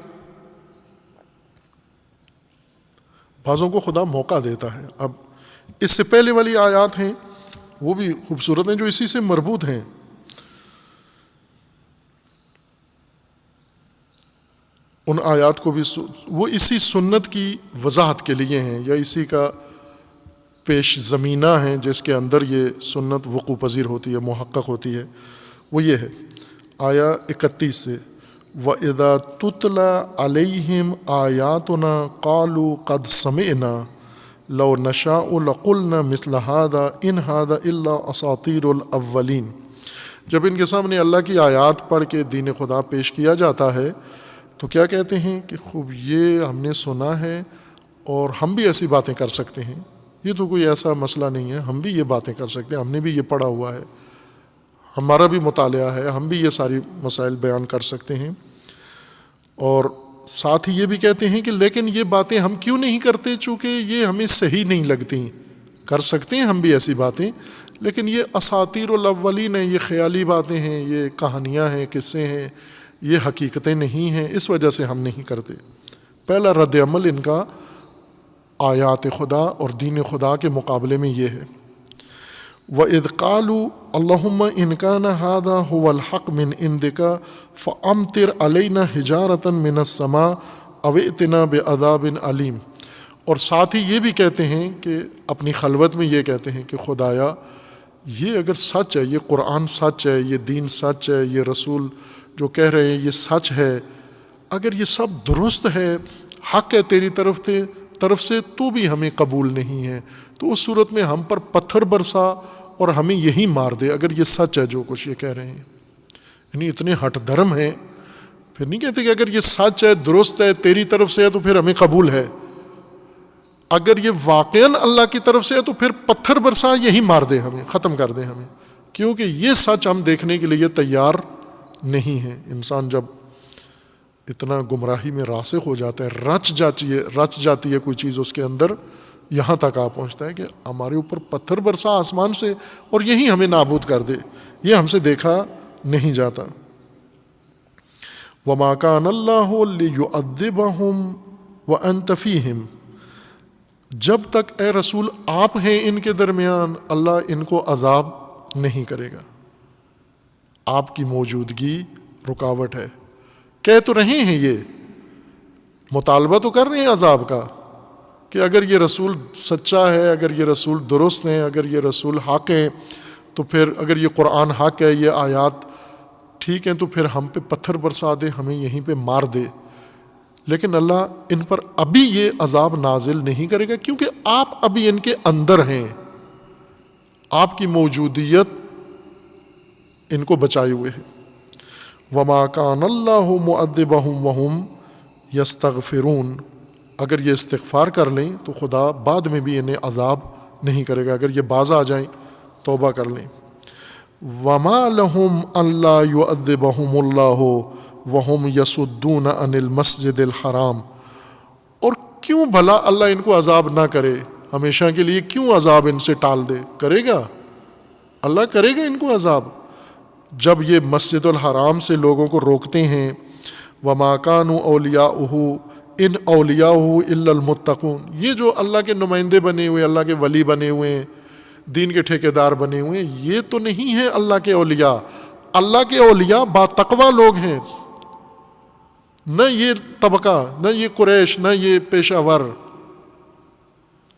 بعضوں کو خدا موقع دیتا ہے. اب اس سے پہلے والی آیات ہیں، وہ بھی خوبصورت ہیں جو اسی سے مربوط ہیں. ان آیات کو بھی وہ اسی سنت کی وضاحت کے لیے ہیں، یا اسی کا پیش زمینہ ہیں جس کے اندر یہ سنت وقوع پذیر ہوتی ہے، محقق ہوتی ہے. وہ یہ ہے آیا 31 سے، وَإِذَا تُتْلَى عَلَيْهِمْ آيَاتُنَا قَالُوا قَدْ سَمِعْنَا لَوْ نَشَاءُ لَقُلْنَا مِثْلَ هَذَا إِنْ هَذَا إِلَّا أَسَاطِيرُ الْأَوَّلِينَ. جب ان کے سامنے اللہ کی آیات پڑھ کے دین خدا پیش کیا جاتا ہے تو کیا کہتے ہیں کہ خوب یہ ہم نے سنا ہے اور ہم بھی ایسی باتیں کر سکتے ہیں. یہ تو کوئی ایسا مسئلہ نہیں ہے، ہم بھی یہ باتیں کر سکتے ہیں، ہم نے بھی یہ پڑھا ہوا ہے، ہمارا بھی مطالعہ ہے، ہم بھی یہ ساری مسائل بیان کر سکتے ہیں. اور ساتھ ہی یہ بھی کہتے ہیں کہ لیکن یہ باتیں ہم کیوں نہیں کرتے، چونکہ یہ ہمیں صحیح نہیں لگتی. کر سکتے ہیں ہم بھی ایسی باتیں، لیکن یہ اساطیر الاولین ہیں، یہ خیالی باتیں ہیں، یہ کہانیاں ہیں، قصے ہیں، یہ حقیقتیں نہیں ہیں، اس وجہ سے ہم نہیں کرتے. پہلا رد عمل ان کا آیات خدا اور دین خدا کے مقابلے میں یہ ہے. وَإِذْ قَالُوا اللَّهُمَّ إِنْ كَانَ هَذَا هُوَ الْحَقُّ مِنْ عِنْدِكَ فَأَمْطِرْ عَلَيْنَا حِجَارَةً مِنَ السَّمَاءِ أَوْ ائْتِنَا بِعَذَابٍ أَلِيمٍ. اور ساتھ ہی یہ بھی کہتے ہیں کہ اپنی خلوت میں یہ کہتے ہیں کہ خدایا یہ اگر سچ ہے، یہ قرآن سچ ہے، یہ دین سچ ہے، یہ رسول جو کہہ رہے ہیں یہ سچ ہے، اگر یہ سب درست ہے، حق ہے تیری طرف سے تو بھی ہمیں قبول نہیں ہے، تو اس صورت میں ہم پر پتھر برسا اور ہمیں یہی مار دے اگر یہ سچ ہے جو کچھ یہ کہہ رہے ہیں. یعنی اتنے ہٹ دھرم ہیں. پھر نہیں کہتے کہ اگر یہ سچ ہے، درست ہے، تیری طرف سے ہے تو پھر ہمیں قبول ہے. اگر یہ واقعاً اللہ کی طرف سے ہے تو پھر پتھر برسا، یہی مار دے ہمیں، ختم کر دے ہمیں، کیونکہ یہ سچ ہم دیکھنے کے لیے تیار نہیں ہے. انسان جب اتنا گمراہی میں راسخ ہو جاتا ہے، رچ جاتی ہے کوئی چیز اس کے اندر، یہاں تک آ پہنچتا ہے کہ ہمارے اوپر پتھر برسا آسمان سے اور یہی ہمیں نابود کر دے، یہ ہم سے دیکھا نہیں جاتا. وَمَا كَانَ اللَّهُ لِيُعَذِّبَهُمْ وَأَنْتَ فِيهِمْ. جب تک اے رسول آپ ہیں ان کے درمیان، اللہ ان کو عذاب نہیں کرے گا. آپ کی موجودگی رکاوٹ ہے. کہہ تو رہے ہیں، یہ مطالبہ تو کر رہے ہیں عذاب کا کہ اگر یہ رسول سچا ہے، اگر یہ رسول درست ہیں، اگر یہ رسول حق ہیں، تو پھر اگر یہ قرآن حق ہے، یہ آیات ٹھیک ہیں، تو پھر ہم پہ پتھر برسا دے، ہمیں یہیں پہ مار دے. لیکن اللہ ان پر ابھی یہ عذاب نازل نہیں کرے گا کیونکہ آپ ابھی ان کے اندر ہیں، آپ کی موجودیت ان کو بچائے ہوئے ہے۔ وما کان اللہ معذبہم وہم یستغفرون، اگر یہ استغفار کر لیں تو خدا بعد میں بھی انہیں عذاب نہیں کرے گا، اگر یہ باز آ جائیں توبہ کر لیں۔ وما لہم اللہ یعذبہم اللہ وہم یصدون عن المسجد الحرام، اور کیوں بھلا اللہ ان کو عذاب نہ کرے، ہمیشہ کے لیے کیوں عذاب ان سے ٹال دے؟ کرے گا، اللہ کرے گا ان کو عذاب، جب یہ مسجد الحرام سے لوگوں کو روکتے ہیں۔ وما کانوا اولیاؤہ ان اولیاؤہ الا المتقون، یہ جو اللہ کے نمائندے بنے ہوئے، اللہ کے ولی بنے ہوئے ہیں، دین کے ٹھیکیدار بنے ہوئے ہیں، یہ تو نہیں ہیں اللہ کے اولیاء۔ اللہ کے اولیاء با تقوی لوگ ہیں، نہ یہ طبقہ، نہ یہ قریش، نہ یہ پیشہ ور،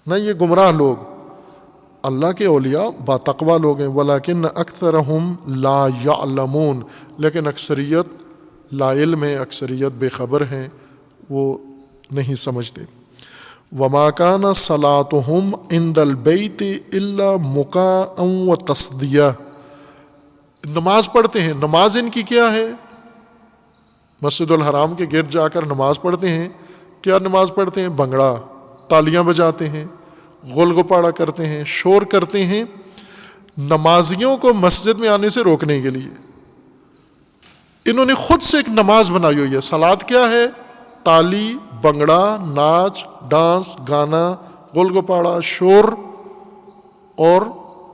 نہ یہ گمراہ لوگ۔ اللہ کے اولیاء با تقوی لوگ ہیں۔ ولیکن اکثرہم لا یعلمون، لیکن اکثریت لا علم ہے، اکثریت بے خبر ہیں، وہ نہیں سمجھتے۔ وما کان صلاتہم عند البیت الا مکاء وتصدیہ، نماز پڑھتے ہیں، نماز ان کی کیا ہے؟ مسجد الحرام کے گرد جا کر نماز پڑھتے ہیں، کیا نماز پڑھتے ہیں؟ بھنگڑا، تالیاں بجاتے ہیں، غل گپاڑا کرتے ہیں، شور کرتے ہیں، نمازیوں کو مسجد میں آنے سے روکنے کے لیے۔ انہوں نے خود سے ایک نماز بنائی ہوئی ہے۔ صلات کیا ہے؟ تالی، بھنگڑا، ناچ، ڈانس، گانا، غل گپاڑا، شور اور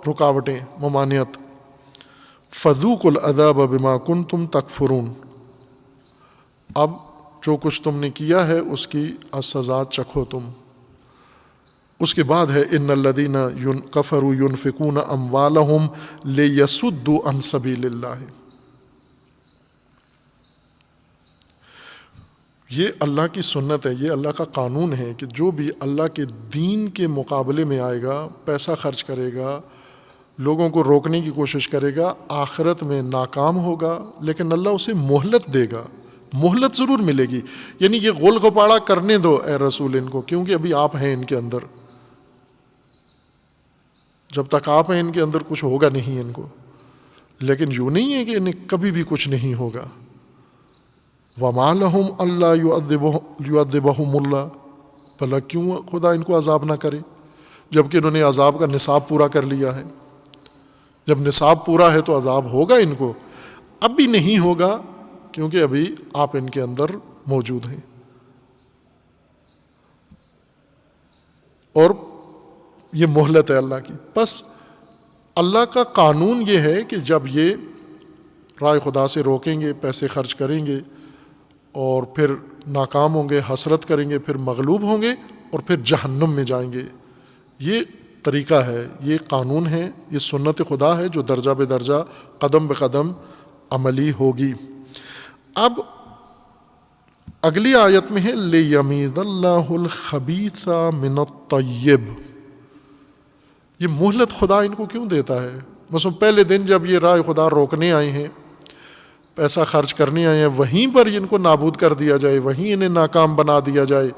رکاوٹیں، ممانعت۔ فذوقوا العذاب بما کنتم تکفرون، اب جو کچھ تم نے کیا ہے اس کی سزا چکھو تم۔ اس کے بعد ہے ان الذین کفروا ينفقون اموالهم لیصدوا عن سبیل اللہ، یہ اللہ کی سنت ہے، یہ اللہ کا قانون ہے کہ جو بھی اللہ کے دین کے مقابلے میں آئے گا، پیسہ خرچ کرے گا، لوگوں کو روکنے کی کوشش کرے گا، آخرت میں ناکام ہوگا، لیکن اللہ اسے مہلت دے گا، مہلت ضرور ملے گی۔ یعنی یہ غل گپاڑا کرنے دو اے رسول ان کو، کیونکہ ابھی آپ ہیں ان کے اندر، جب تک آپ ہیں ان کے اندر کچھ ہوگا نہیں ان کو، لیکن یوں نہیں ہے کہ انہیں کبھی بھی کچھ نہیں ہوگا۔ وما لہم اللہ یعذبہم اللہ، بھلا کیوں خدا ان کو عذاب نہ کرے جبکہ انہوں نے عذاب کا نصاب پورا کر لیا ہے۔ جب نصاب پورا ہے تو عذاب ہوگا ان کو، اب بھی نہیں ہوگا کیونکہ ابھی آپ ان کے اندر موجود ہیں۔ اور یہ مہلت ہے اللہ کی۔ بس اللہ کا قانون یہ ہے کہ جب یہ رائے خدا سے روکیں گے، پیسے خرچ کریں گے اور پھر ناکام ہوں گے، حسرت کریں گے، پھر مغلوب ہوں گے اور پھر جہنم میں جائیں گے۔ یہ طریقہ ہے، یہ قانون ہے، یہ سنت خدا ہے جو درجہ بے درجہ، قدم بے قدم عملی ہوگی۔ اب اگلی آیت میں ہے لِيَمِيزَ اللَّهُ الْخَبِيثَ مِنَ الطَّيِّبِ، یہ مہلت خدا ان کو کیوں دیتا ہے؟ مثلا پہلے دن جب یہ راہ خدا روکنے آئے ہیں، پیسہ خرچ کرنے آئے ہیں، وہیں پر ان کو نابود کر دیا جائے، وہیں انہیں ناکام بنا دیا جائے۔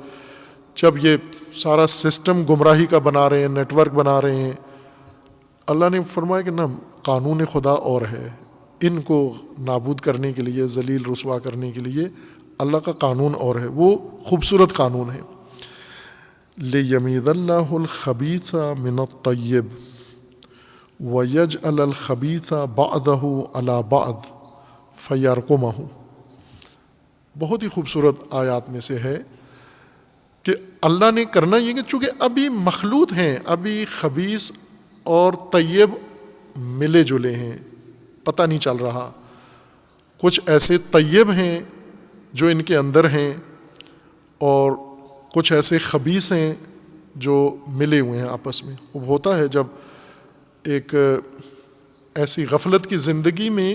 جب یہ سارا سسٹم گمراہی کا بنا رہے ہیں، نیٹ ورک بنا رہے ہیں، اللہ نے فرمایا کہ نہ، قانون خدا اور ہے، ان کو نابود کرنے کے لیے، ذلیل رسوا کرنے کے لیے اللہ کا قانون اور ہے، وہ خوبصورت قانون ہے۔ لِيَمِيزَ اللَّهُ الْخَبِيثَ مِنَ الطَّيِّبِ وَيَجْعَلَ الْخَبِيثَ بَعْضَهُ عَلَى بَعْضٍ فَيَرْقُمَهُ، بہت ہی خوبصورت آیات میں سے ہے کہ اللہ نے کرنا یہ کہ چونکہ ابھی مخلوط ہیں، ابھی خبیث اور طیب ملے جلے ہیں، پتہ نہیں چل رہا، کچھ ایسے طیب ہیں جو ان کے اندر ہیں اور کچھ ایسے خبیث ہیں جو ملے ہوئے ہیں آپس میں۔ وہ ہوتا ہے جب ایک ایسی غفلت کی زندگی میں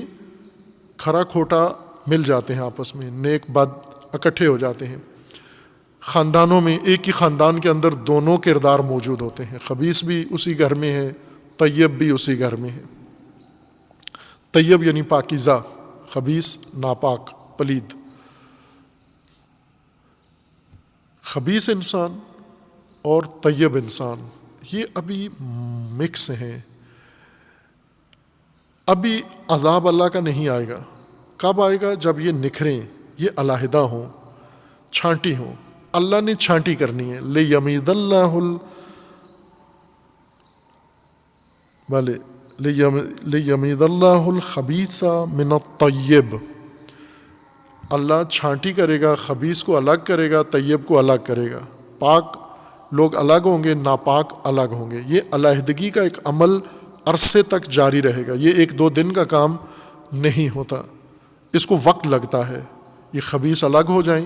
کھرا کھوٹا مل جاتے ہیں آپس میں، نیک بد اکٹھے ہو جاتے ہیں۔ خاندانوں میں ایک ہی خاندان کے اندر دونوں کردار موجود ہوتے ہیں، خبیث بھی اسی گھر میں ہے، طیب بھی اسی گھر میں ہے۔ طیب یعنی پاکیزہ، خبیث ناپاک، پلید۔ خبیث انسان اور طیب انسان یہ ابھی مکس ہیں. ابھی عذاب اللہ کا نہیں آئے گا. کب آئے گا؟ جب یہ نکھریں، یہ علیحدہ ہوں، چھانٹی ہوں. اللہ نے چھانٹی کرنی ہے. لیمیز اللہ لیمیز اللہ الخبیث من الطیب. اللہ چھانٹی کرے گا، خبیث کو الگ کرے گا، طیب کو الگ کرے گا. پاک لوگ الگ ہوں گے، ناپاک الگ ہوں گے. یہ علیحدگی کا ایک عمل عرصے تک جاری رہے گا. یہ 1-2 دن کا کام نہیں ہوتا، اس کو وقت لگتا ہے. یہ خبیث الگ ہو جائیں،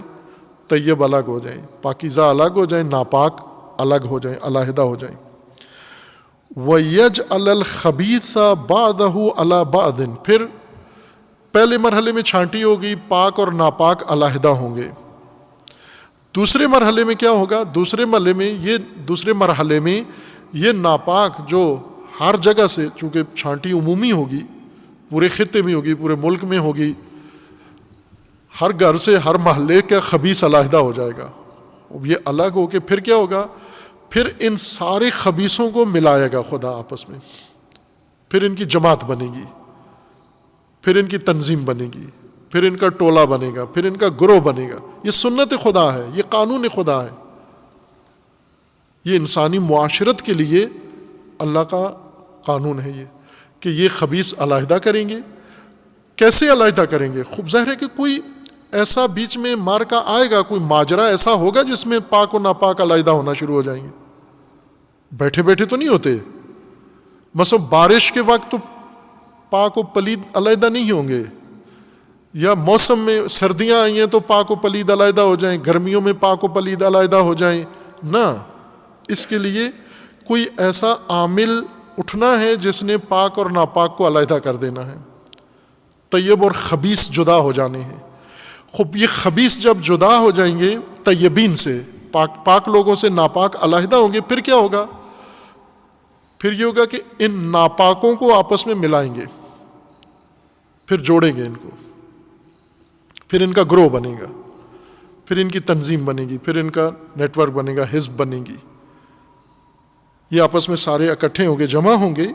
طیب الگ ہو جائیں، پاکیزہ الگ ہو جائیں، ناپاک الگ ہو جائیں، علیحدہ ہو جائیں. وَيَجْعَلَ الْخَبِيثَ بَعْضَهُ عَلَى بَعْضٍ. پھر پہلے مرحلے میں چھانٹی ہوگی، پاک اور ناپاک علیحدہ ہوں گے. دوسرے مرحلے میں کیا ہوگا؟ دوسرے مرحلے میں یہ ناپاک جو ہر جگہ سے، چونکہ چھانٹی عمومی ہوگی، پورے خطے میں ہوگی، پورے ملک میں ہوگی، ہر گھر سے، ہر محلے کا خبیث علیحدہ ہو جائے گا. یہ الگ ہو کے پھر کیا ہوگا؟ پھر ان سارے خبیثوں کو ملائے گا خدا آپس میں. پھر ان کی جماعت بنے گی، پھر ان کی تنظیم بنے گی، پھر ان کا ٹولہ بنے گا، پھر ان کا گروہ بنے گا. یہ سنت خدا ہے، یہ قانون خدا ہے. یہ انسانی معاشرت کے لیے اللہ کا قانون ہے یہ کہ یہ خبیث علیحدہ کریں گے. کیسے علیحدہ کریں گے؟ خوب ظاہر ہے کہ کوئی ایسا بیچ میں مارکا آئے گا، کوئی ماجرا ایسا ہوگا جس میں پاک و ناپاک علیحدہ ہونا شروع ہو جائیں گے. بیٹھے بیٹھے تو نہیں ہوتے. مثلا بارش کے وقت تو پاک و پلید علیحدہ نہیں ہوں گے، یا موسم میں سردیاں آئی ہیں تو پاک و پلید علیحدہ ہو جائیں، گرمیوں میں پاک و پلید علیحدہ ہو جائیں. نہ، اس کے لیے کوئی ایسا عامل اٹھنا ہے جس نے پاک اور ناپاک کو علیحدہ کر دینا ہے. طیب اور خبیث جدا ہو جانے ہیں. خوب یہ خبیث جب جدا ہو جائیں گے طیبین سے، پاک لوگوں سے ناپاک علیحدہ ہوں گے، پھر کیا ہوگا؟ پھر یہ ہوگا کہ ان ناپاکوں کو آپس میں ملائیں گے، پھر جوڑیں گے ان کو، پھر ان کا گروہ بنے گا، پھر ان کی تنظیم بنے گی، پھر ان کا نیٹ ورک بنے گا، حزب بنے گی. یہ آپس میں سارے اکٹھے ہوں گے، جمع ہوں گے.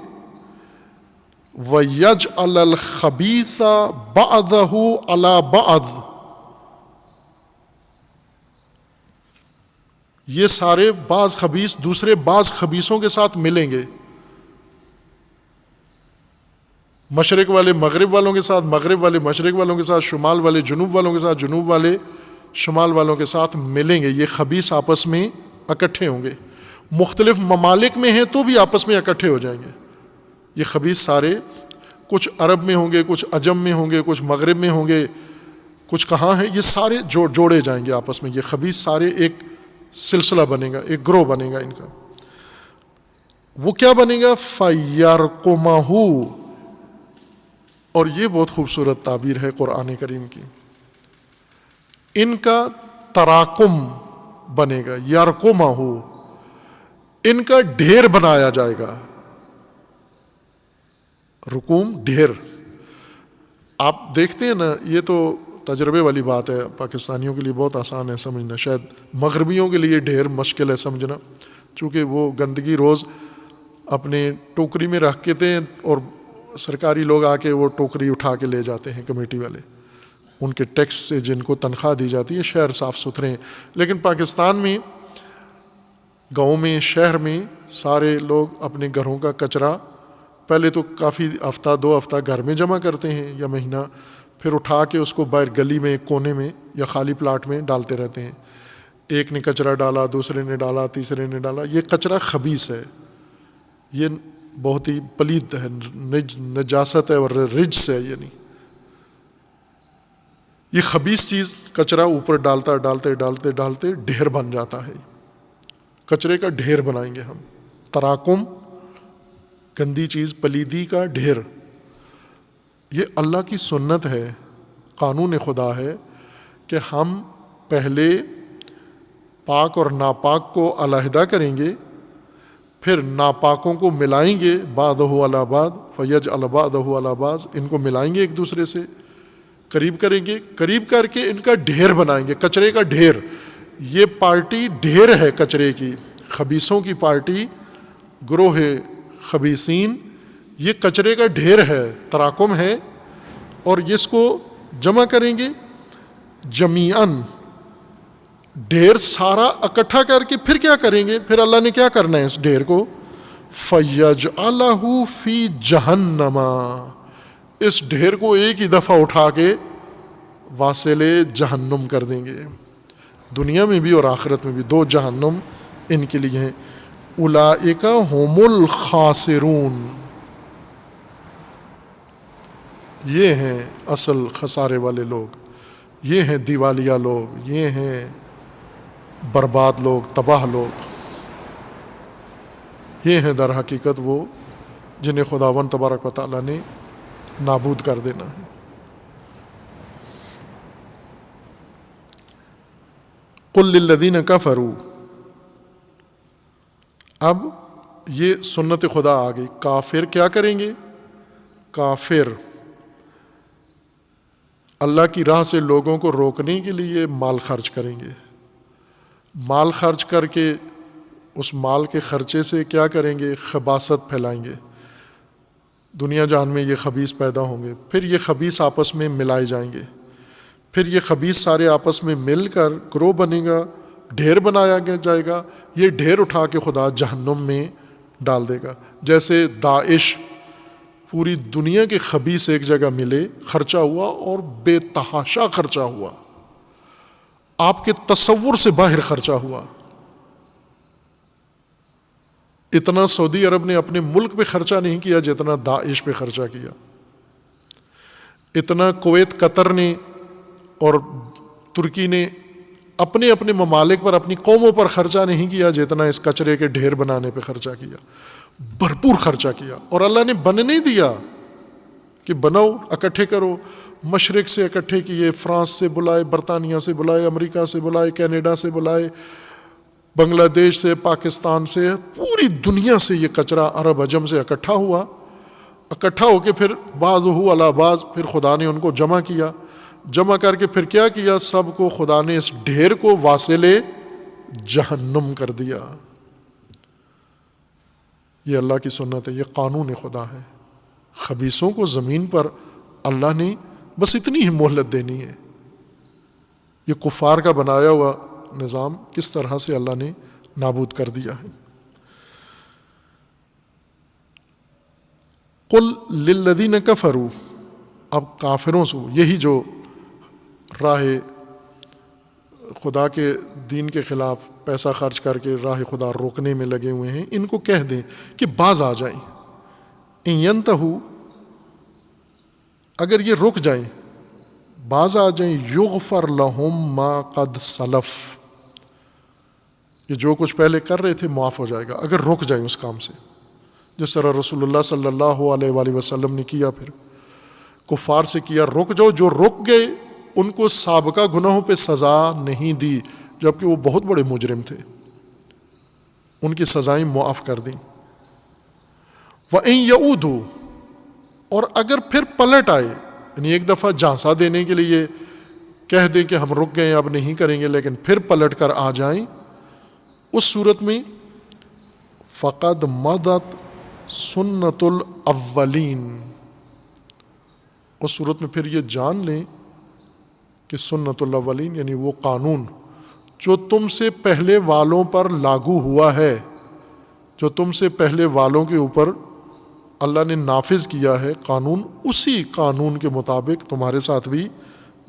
وَيَجْعَلَ الْخَبِيثَ بَعْضَهُ عَلَى بَعْضٍ. یہ سارے بعض خبیث دوسرے بعض خبیثوں کے ساتھ ملیں گے. مشرق والے مغرب والوں کے ساتھ، مغرب والے مشرق والوں کے ساتھ، شمال والے جنوب والوں کے ساتھ، جنوب والے شمال والوں کے ساتھ ملیں گے. یہ خبیث آپس میں اکٹھے ہوں گے. مختلف ممالک میں ہیں تو بھی آپس میں اکٹھے ہو جائیں گے. یہ خبیث سارے کچھ عرب میں ہوں گے، کچھ عجم میں ہوں گے، کچھ مغرب میں ہوں گے، کچھ کہاں ہیں. یہ سارے جوڑے جائیں گے آپس میں. یہ خبیث سارے ایک سلسلہ بنے گا، ایک گروہ بنے گا ان کا. وہ کیا بنے گا؟ فَيَرْقُمَهُ. اور یہ بہت خوبصورت تعبیر ہے قرآن کریم کی. ان کا تراکم بنے گا. یرقمہ، ان کا ڈھیر بنایا جائے گا. رقوم ڈھیر. آپ دیکھتے ہیں نا، یہ تو تجربے والی بات ہے. پاکستانیوں کے لیے بہت آسان ہے سمجھنا، شاید مغربیوں کے لیے ڈھیر مشکل ہے سمجھنا، چونکہ وہ گندگی روز اپنے ٹوکری میں رکھ کے تھے اور سرکاری لوگ آ کے وہ ٹوکری اٹھا کے لے جاتے ہیں. کمیٹی والے ان کے ٹیکس سے جن کو تنخواہ دی جاتی ہے، شہر صاف ستھرے ہیں. لیکن پاکستان میں گاؤں میں، شہر میں سارے لوگ اپنے گھروں کا کچرا پہلے تو کافی ہفتہ 2 ہفتہ گھر میں جمع کرتے ہیں یا مہینہ، پھر اٹھا کے اس کو باہر گلی میں، کونے میں یا خالی پلاٹ میں ڈالتے رہتے ہیں. ایک نے کچرا ڈالا، دوسرے نے ڈالا، تیسرے نے ڈالا. یہ کچرا خبیث ہے، یہ بہت ہی پلید ہے، نجاست ہے اور رجس ہے. یعنی یہ خبیث چیز کچرا اوپر ڈالتے ڈھیر بن جاتا ہے. کچرے کا ڈھیر بنائیں گے ہم. تراکم، گندی چیز، پلیدی کا ڈھیر. یہ اللہ کی سنت ہے، قانون خدا ہے کہ ہم پہلے پاک اور ناپاک کو علیحدہ کریں گے، پھر ناپاکوں کو ملائیں گے، بعضہ علی بعض فیجعل بعضہ علی بعض. ان کو ملائیں گے ایک دوسرے سے، قریب کریں گے، قریب کر کے ان کا ڈھیر بنائیں گے، کچرے کا ڈھیر. یہ پارٹی ڈھیر ہے کچرے کی، خبیثوں کی پارٹی، گروہ خبیثین، یہ کچرے کا ڈھیر ہے، تراکم ہے، اور اس کو جمع کریں گے جمیعاً، ڈھیر سارا اکٹھا کر کے پھر کیا کریں گے؟ پھر اللہ نے کیا کرنا ہے اس ڈھیر کو؟ فَيَجْعَلَهُ فِي جَهَنَّمَ، اس ڈھیر کو ایک ہی دفعہ اٹھا کے واصل جہنم کر دیں گے، دنیا میں بھی اور آخرت میں بھی، دو جہنم ان کے لیے ہیں۔ اولئک هم الخاسرون، یہ ہیں اصل خسارے والے لوگ، یہ ہیں دیوالیہ لوگ، یہ ہیں برباد لوگ، تباہ لوگ، یہ ہیں در حقیقت وہ جنہیں خداوند تبارک و تعالیٰ نے نابود کر دینا ہے۔ قل للذین کفروا، اب یہ سنت خدا آ گئی، کافر کیا کریں گے؟ کافر اللہ کی راہ سے لوگوں کو روکنے کے لیے مال خرچ کریں گے، مال خرچ کر کے اس مال کے خرچے سے کیا کریں گے؟ خباثت پھیلائیں گے، دنیا جہان میں یہ خبیث پیدا ہوں گے، پھر یہ خبیث آپس میں ملائے جائیں گے، پھر یہ خبیث سارے آپس میں مل کر گروہ بنے گا، ڈھیر بنایا جائے گا، یہ ڈھیر اٹھا کے خدا جہنم میں ڈال دے گا۔ جیسے داعش، پوری دنیا کے خبیث ایک جگہ ملے، خرچہ ہوا اور بے تحاشا خرچہ ہوا، آپ کے تصور سے باہر خرچہ ہوا۔ اتنا سعودی عرب نے اپنے ملک پہ خرچہ نہیں کیا جتنا داعش پہ خرچہ کیا، اتنا کویت، قطر نے اور ترکی نے اپنے اپنے ممالک پر، اپنی قوموں پر خرچہ نہیں کیا جتنا اس کچرے کے ڈھیر بنانے پہ خرچہ کیا، بھرپور خرچہ کیا، اور اللہ نے بن نہیں دیا کہ بناؤ، اکٹھے کرو، مشرق سے اکٹھے کیے، فرانس سے بلائے، برطانیہ سے بلائے، امریکہ سے بلائے، کینیڈا سے بلائے، بنگلہ دیش سے، پاکستان سے، پوری دنیا سے یہ کچرا عرب عجم سے اکٹھا ہوا، اکٹھا ہو کے پھر بعضہ علی بعض، پھر خدا نے ان کو جمع کیا، جمع کر کے پھر کیا کیا؟ سب کو خدا نے اس ڈھیر کو واصل جہنم کر دیا۔ یہ اللہ کی سنت ہے، یہ قانون خدا ہے۔ خبیثوں کو زمین پر اللہ نے بس اتنی ہی مہلت دینی ہے۔ یہ کفار کا بنایا ہوا نظام کس طرح سے اللہ نے نابود کر دیا ہے۔ قل للذین کفروا، اب کافروں سے، یہی جو راہ خدا کے دین کے خلاف پیسہ خرچ کر کے راہ خدا روکنے میں لگے ہوئے ہیں، ان کو کہہ دیں کہ باز آ جائیں، ان ینتہوا، اگر یہ رک جائیں، باز آ جائیں، یغفر لہم ما قد سلف، یہ جو کچھ پہلے کر رہے تھے معاف ہو جائے گا اگر رک جائیں اس کام سے، جس طرح رسول اللہ صلی اللہ علیہ وآلہ وسلم نے کیا، پھر کفار سے کیا، رک جاؤ، جو رک گئے ان کو سابقہ گناہوں پہ سزا نہیں دی، جبکہ وہ بہت بڑے مجرم تھے، ان کی سزائیں معاف کر دیں۔ وَإِن يَعُودُوا، اور اگر پھر پلٹ آئے، یعنی ایک دفعہ جھانسا دینے کے لیے کہہ دیں کہ ہم رک گئے اب نہیں کریں گے، لیکن پھر پلٹ کر آ جائیں، اس صورت میں فَقَدْ مَضَتْ سُنَّتُ الْأَوَّلِينَ، اس صورت میں پھر یہ جان لیں کہ سنت الاولین، یعنی وہ قانون جو تم سے پہلے والوں پر لاگو ہوا ہے، جو تم سے پہلے والوں کے اوپر اللہ نے نافذ کیا ہے قانون، اسی قانون کے مطابق تمہارے ساتھ بھی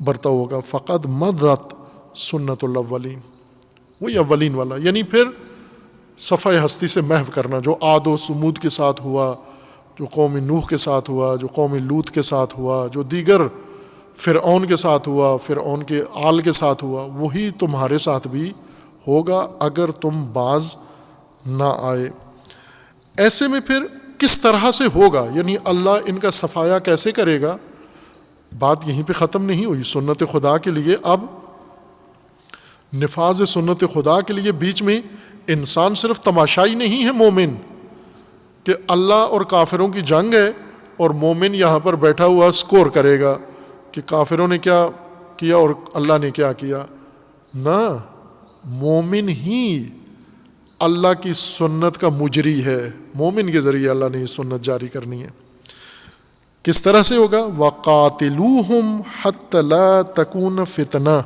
برتاؤ ہوگا۔ فقد مضت سنت الاولین، وہی اولین والا، یعنی پھر صفحہ ہستی سے محو کرنا، جو عاد و سمود کے ساتھ ہوا، جو قوم نوح کے ساتھ ہوا، جو قوم لوط کے ساتھ ہوا، جو دیگر فرعون کے ساتھ ہوا، فرعون کے آل کے ساتھ ہوا، وہی تمہارے ساتھ بھی ہوگا اگر تم باز نہ آئے۔ ایسے میں پھر کس طرح سے ہوگا، یعنی اللہ ان کا صفایا کیسے کرے گا؟ بات یہیں پہ ختم نہیں ہوئی۔ سنت خدا کے لیے اب نفاذ سنت خدا کے لیے بیچ میں انسان صرف تماشائی نہیں ہے مومن، کہ اللہ اور کافروں کی جنگ ہے اور مومن یہاں پر بیٹھا ہوا سکور کرے گا کہ کافروں نے کیا کیا اور اللہ نے کیا کیا، نہ، مومن ہی اللہ کی سنت کا مجری ہے، مومن کے ذریعے اللہ نے یہ سنت جاری کرنی ہے۔ کس طرح سے ہوگا؟ وَقَاتِلُوهُمْ حَتَّى لَا تَكُونَ فِتْنَةٌ،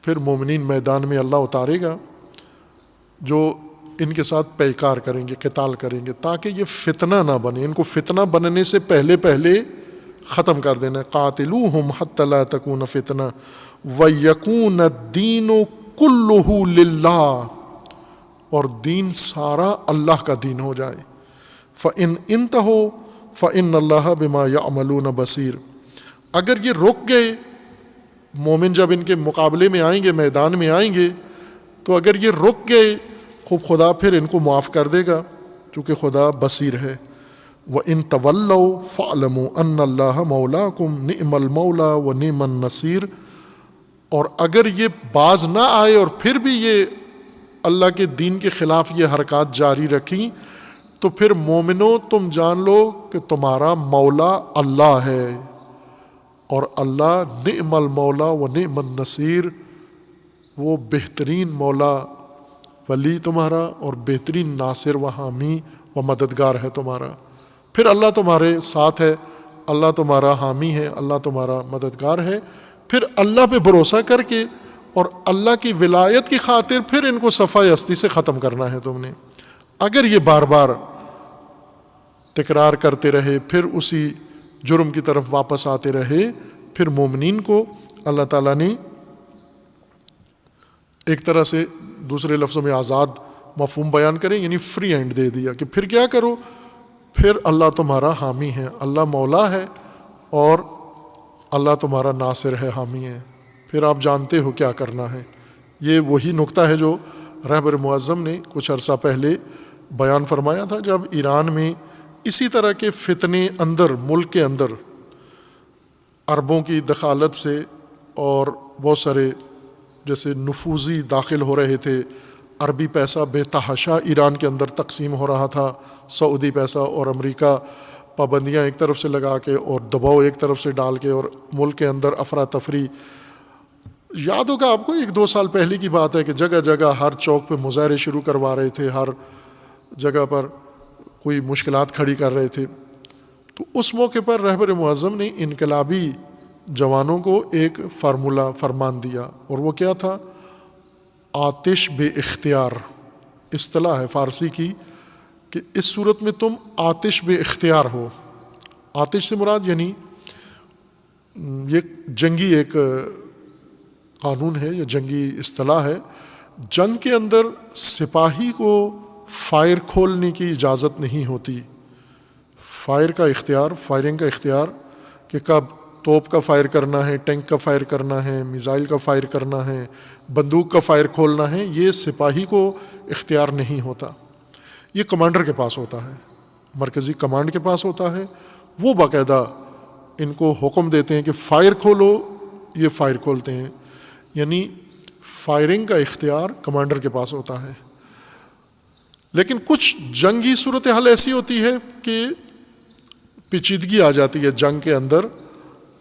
پھر مومنین میدان میں اللہ اتارے گا جو ان کے ساتھ پیکار کریں گے، قتال کریں گے، تاکہ یہ فتنہ نہ بنے، ان کو فتنہ بننے سے پہلے پہلے ختم کر دینا ہے۔ قَاتِلُوهُمْ حَتَّى لَا تَكُونَ فِتْنَةٌ وَيَكُونَ الدِّينُ كُلُّهُ لِلَّهِ، اور دین سارا اللہ کا دین ہو جائے۔ فَإِنْ انتهوا فَإِنَّ اللَّهَ بِمَا يَعْمَلُونَ بَصِيرٌ، اگر یہ رک گئے، مومن جب ان کے مقابلے میں آئیں گے، میدان میں آئیں گے، تو اگر یہ رک گئے، خوب خدا پھر ان کو معاف کر دے گا، چونکہ خدا بصیر ہے۔ وَإِن تَوَلَّوْا فَاعْلَمُوا أَنَّ اللَّهَ مَوْلَاكُمْ نِعْمَ الْمَوْلَى وَنِعْمَ النَّصِيرُ، اور اگر یہ باز نہ آئے اور پھر بھی یہ اللہ کے دین کے خلاف یہ حرکات جاری رکھیں، تو پھر مومنو تم جان لو کہ تمہارا مولا اللہ ہے، اور اللہ نعم المولا و نعم النصیر، وہ بہترین مولا ولی تمہارا اور بہترین ناصر و حامی و مددگار ہے تمہارا۔ پھر اللہ تمہارے ساتھ ہے، اللہ تمہارا حامی ہے، اللہ تمہارا مددگار ہے۔ پھر اللہ پہ بھروسہ کر کے اور اللہ کی ولایت کی خاطر پھر ان کو صفحہ ہستی سے ختم کرنا ہے تم نے۔ اگر یہ بار بار تکرار کرتے رہے، پھر اسی جرم کی طرف واپس آتے رہے، پھر مومنین کو اللہ تعالیٰ نے ایک طرح سے دوسرے لفظوں میں آزاد مفہوم بیان کریں، یعنی فری ہینڈ دے دیا کہ پھر کیا کرو، پھر اللہ تمہارا حامی ہے، اللہ مولا ہے اور اللہ تمہارا ناصر ہے، حامی ہے، پھر آپ جانتے ہو کیا کرنا ہے۔ یہ وہی نقطہ ہے جو رہبر معظم نے کچھ عرصہ پہلے بیان فرمایا تھا، جب ایران میں اسی طرح کے فتنے اندر ملک کے اندر عربوں کی دخالت سے اور بہت سارے جیسے نفوذی داخل ہو رہے تھے، عربی پیسہ بے تحاشا ایران کے اندر تقسیم ہو رہا تھا، سعودی پیسہ، اور امریکہ پابندیاں ایک طرف سے لگا کے اور دباؤ ایک طرف سے ڈال کے، اور ملک کے اندر افراتفری۔ یاد ہوگا آپ کو، 1-2 سال پہلے کی بات ہے کہ جگہ جگہ ہر چوک پہ مظاہرے شروع کروا رہے تھے، ہر جگہ پر کوئی مشکلات کھڑی کر رہے تھے۔ تو اس موقع پر رہبر معظم نے انقلابی جوانوں کو ایک فارمولہ فرمان دیا، اور وہ کیا تھا؟ آتش بے اختیار، اصطلاح ہے فارسی کی کہ اس صورت میں تم آتش بے اختیار ہو۔ آتش سے مراد یعنی یہ جنگی ایک قانون ہے یا جنگی اصطلاح ہے، جنگ کے اندر سپاہی کو فائر کھولنے کی اجازت نہیں ہوتی۔ فائر کا اختیار، فائرنگ کا اختیار کہ کب توپ کا فائر کرنا ہے، ٹینک کا فائر کرنا ہے، میزائل کا فائر کرنا ہے، بندوق کا فائر کھولنا ہے، یہ سپاہی کو اختیار نہیں ہوتا، یہ کمانڈر کے پاس ہوتا ہے، مرکزی کمانڈ کے پاس ہوتا ہے۔ وہ باقاعدہ ان کو حکم دیتے ہیں کہ فائر کھولو، یہ فائر کھولتے ہیں، یعنی فائرنگ کا اختیار کمانڈر کے پاس ہوتا ہے۔ لیکن کچھ جنگی صورتحال ایسی ہوتی ہے کہ پیچیدگی آ جاتی ہے جنگ کے اندر،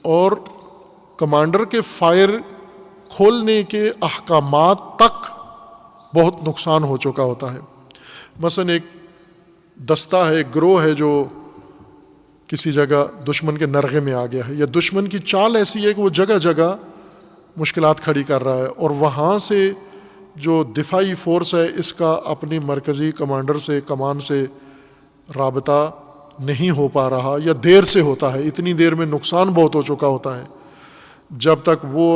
اور کمانڈر کے فائر کھولنے کے احکامات تک بہت نقصان ہو چکا ہوتا ہے۔ مثلا ایک دستہ ہے، ایک گروہ ہے جو کسی جگہ دشمن کے نرغے میں آ گیا ہے، یا دشمن کی چال ایسی ہے کہ وہ جگہ جگہ مشکلات کھڑی کر رہا ہے، اور وہاں سے جو دفاعی فورس ہے اس کا اپنی مرکزی کمانڈر سے، کمان سے رابطہ نہیں ہو پا رہا، یا دیر سے ہوتا ہے، اتنی دیر میں نقصان بہت ہو چکا ہوتا ہے۔ جب تک وہ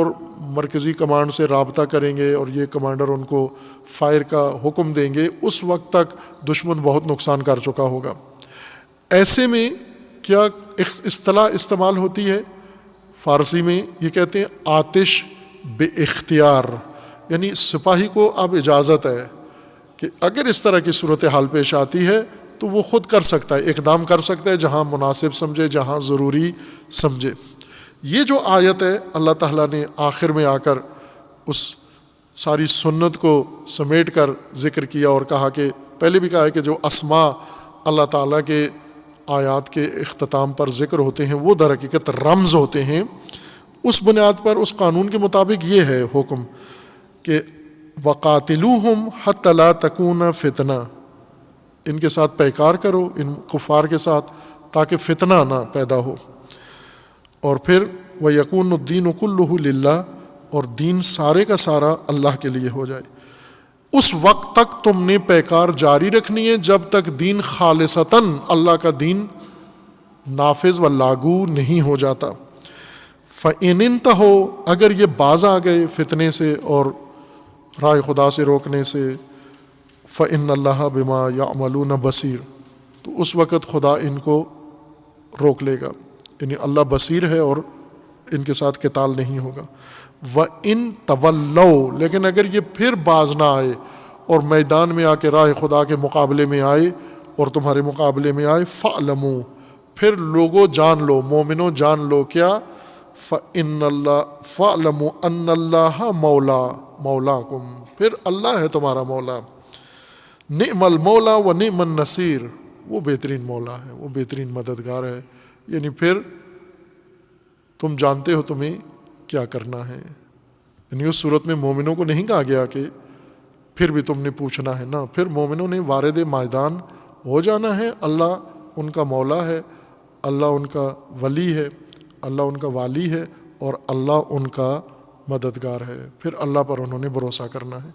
مرکزی کمانڈ سے رابطہ کریں گے اور یہ کمانڈر ان کو فائر کا حکم دیں گے، اس وقت تک دشمن بہت نقصان کر چکا ہوگا۔ ایسے میں کیا اصطلاح استعمال ہوتی ہے فارسی میں؟ یہ کہتے ہیں آتش بے اختیار، یعنی سپاہی کو اب اجازت ہے کہ اگر اس طرح کی صورتحال پیش آتی ہے تو وہ خود کر سکتا ہے، اقدام کر سکتا ہے، جہاں مناسب سمجھے، جہاں ضروری سمجھے۔ یہ جو آیت ہے اللہ تعالیٰ نے آخر میں آ کر اس ساری سنت کو سمیٹ کر ذکر کیا اور کہا کہ پہلے بھی کہا ہے کہ جو اسماء اللہ تعالیٰ کے آیات کے اختتام پر ذکر ہوتے ہیں وہ در حقیقت رمز ہوتے ہیں۔ اس بنیاد پر، اس قانون کے مطابق یہ ہے حکم کہ وقاتلوہم حتی لا تکون فتنہ، ان کے ساتھ پیکار کرو، ان کفار کے ساتھ، تاکہ فتنہ نہ پیدا ہو. اور پھر وَيَكُونُ الدِّينُ كُلُّهُ لِلَّهِ، اور دین سارے کا سارا اللہ کے لیے ہو جائے. اس وقت تک تم نے پیکار جاری رکھنی ہے جب تک دین خالصتاً اللہ کا دین نافذ و لاگو نہیں ہو جاتا. فَإِنِ انتَهُوا، اگر یہ باز آ گئے فتنے سے اور راہ خدا سے روکنے سے، فَإِنَّ اللَّهَ بِمَا يَعْمَلُونَ بَصِيرٌ، تو اس وقت خدا ان کو روک لے گا، یعنی اللہ بصیر ہے اور ان کے ساتھ قتال نہیں ہوگا. وَإِن تَوَلَّوْا، لیکن اگر یہ پھر باز نہ آئے اور میدان میں آ کے راہ خدا کے مقابلے میں آئے اور تمہارے مقابلے میں آئے، فَعْلَمُوا، پھر لوگوں جان لو، مومنوں جان لو کیا، فَعْلَمُوا أَنَّ اللَّهَ مولاکم، پھر اللہ ہے تمہارا مولا. نعم المولا و نعم النصیر، وہ بہترین مولا ہے، وہ بہترین مددگار ہے. یعنی پھر تم جانتے ہو تمہیں کیا کرنا ہے. یعنی اس صورت میں مومنوں کو نہیں کہا گیا کہ پھر بھی تم نے پوچھنا ہے، نہ، پھر مومنوں نے وارد میدان ہو جانا ہے. اللہ ان کا مولا ہے، اللہ ان کا ولی ہے، اللہ ان کا والی ہے، اور اللہ ان کا مددگار ہے. پھر اللہ پر انہوں نے بھروسہ کرنا ہے.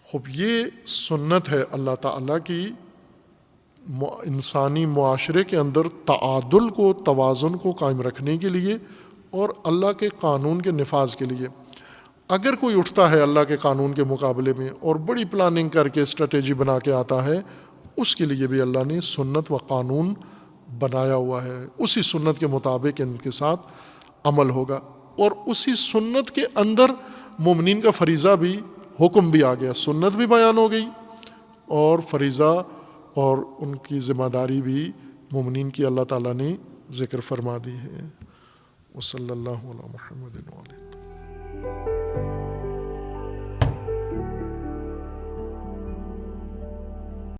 خوب یہ سنت ہے اللہ تعالیٰ کی انسانی معاشرے کے اندر تعادل کو، توازن کو قائم رکھنے کے لیے اور اللہ کے قانون کے نفاذ کے لیے. اگر کوئی اٹھتا ہے اللہ کے قانون کے مقابلے میں اور بڑی پلاننگ کر کے اسٹریٹجی بنا کے آتا ہے، اس کے لیے بھی اللہ نے سنت و قانون بنایا ہوا ہے. اسی سنت کے مطابق ان کے ساتھ عمل ہوگا، اور اسی سنت کے اندر مومنین کا فریضہ بھی، حکم بھی آ گیا، سنت بھی بیان ہو گئی اور فریضہ اور ان کی ذمہ داری بھی مومنین کی اللہ تعالیٰ نے ذکر فرما دی ہے. وصلی اللہ علی محمد وعلیہ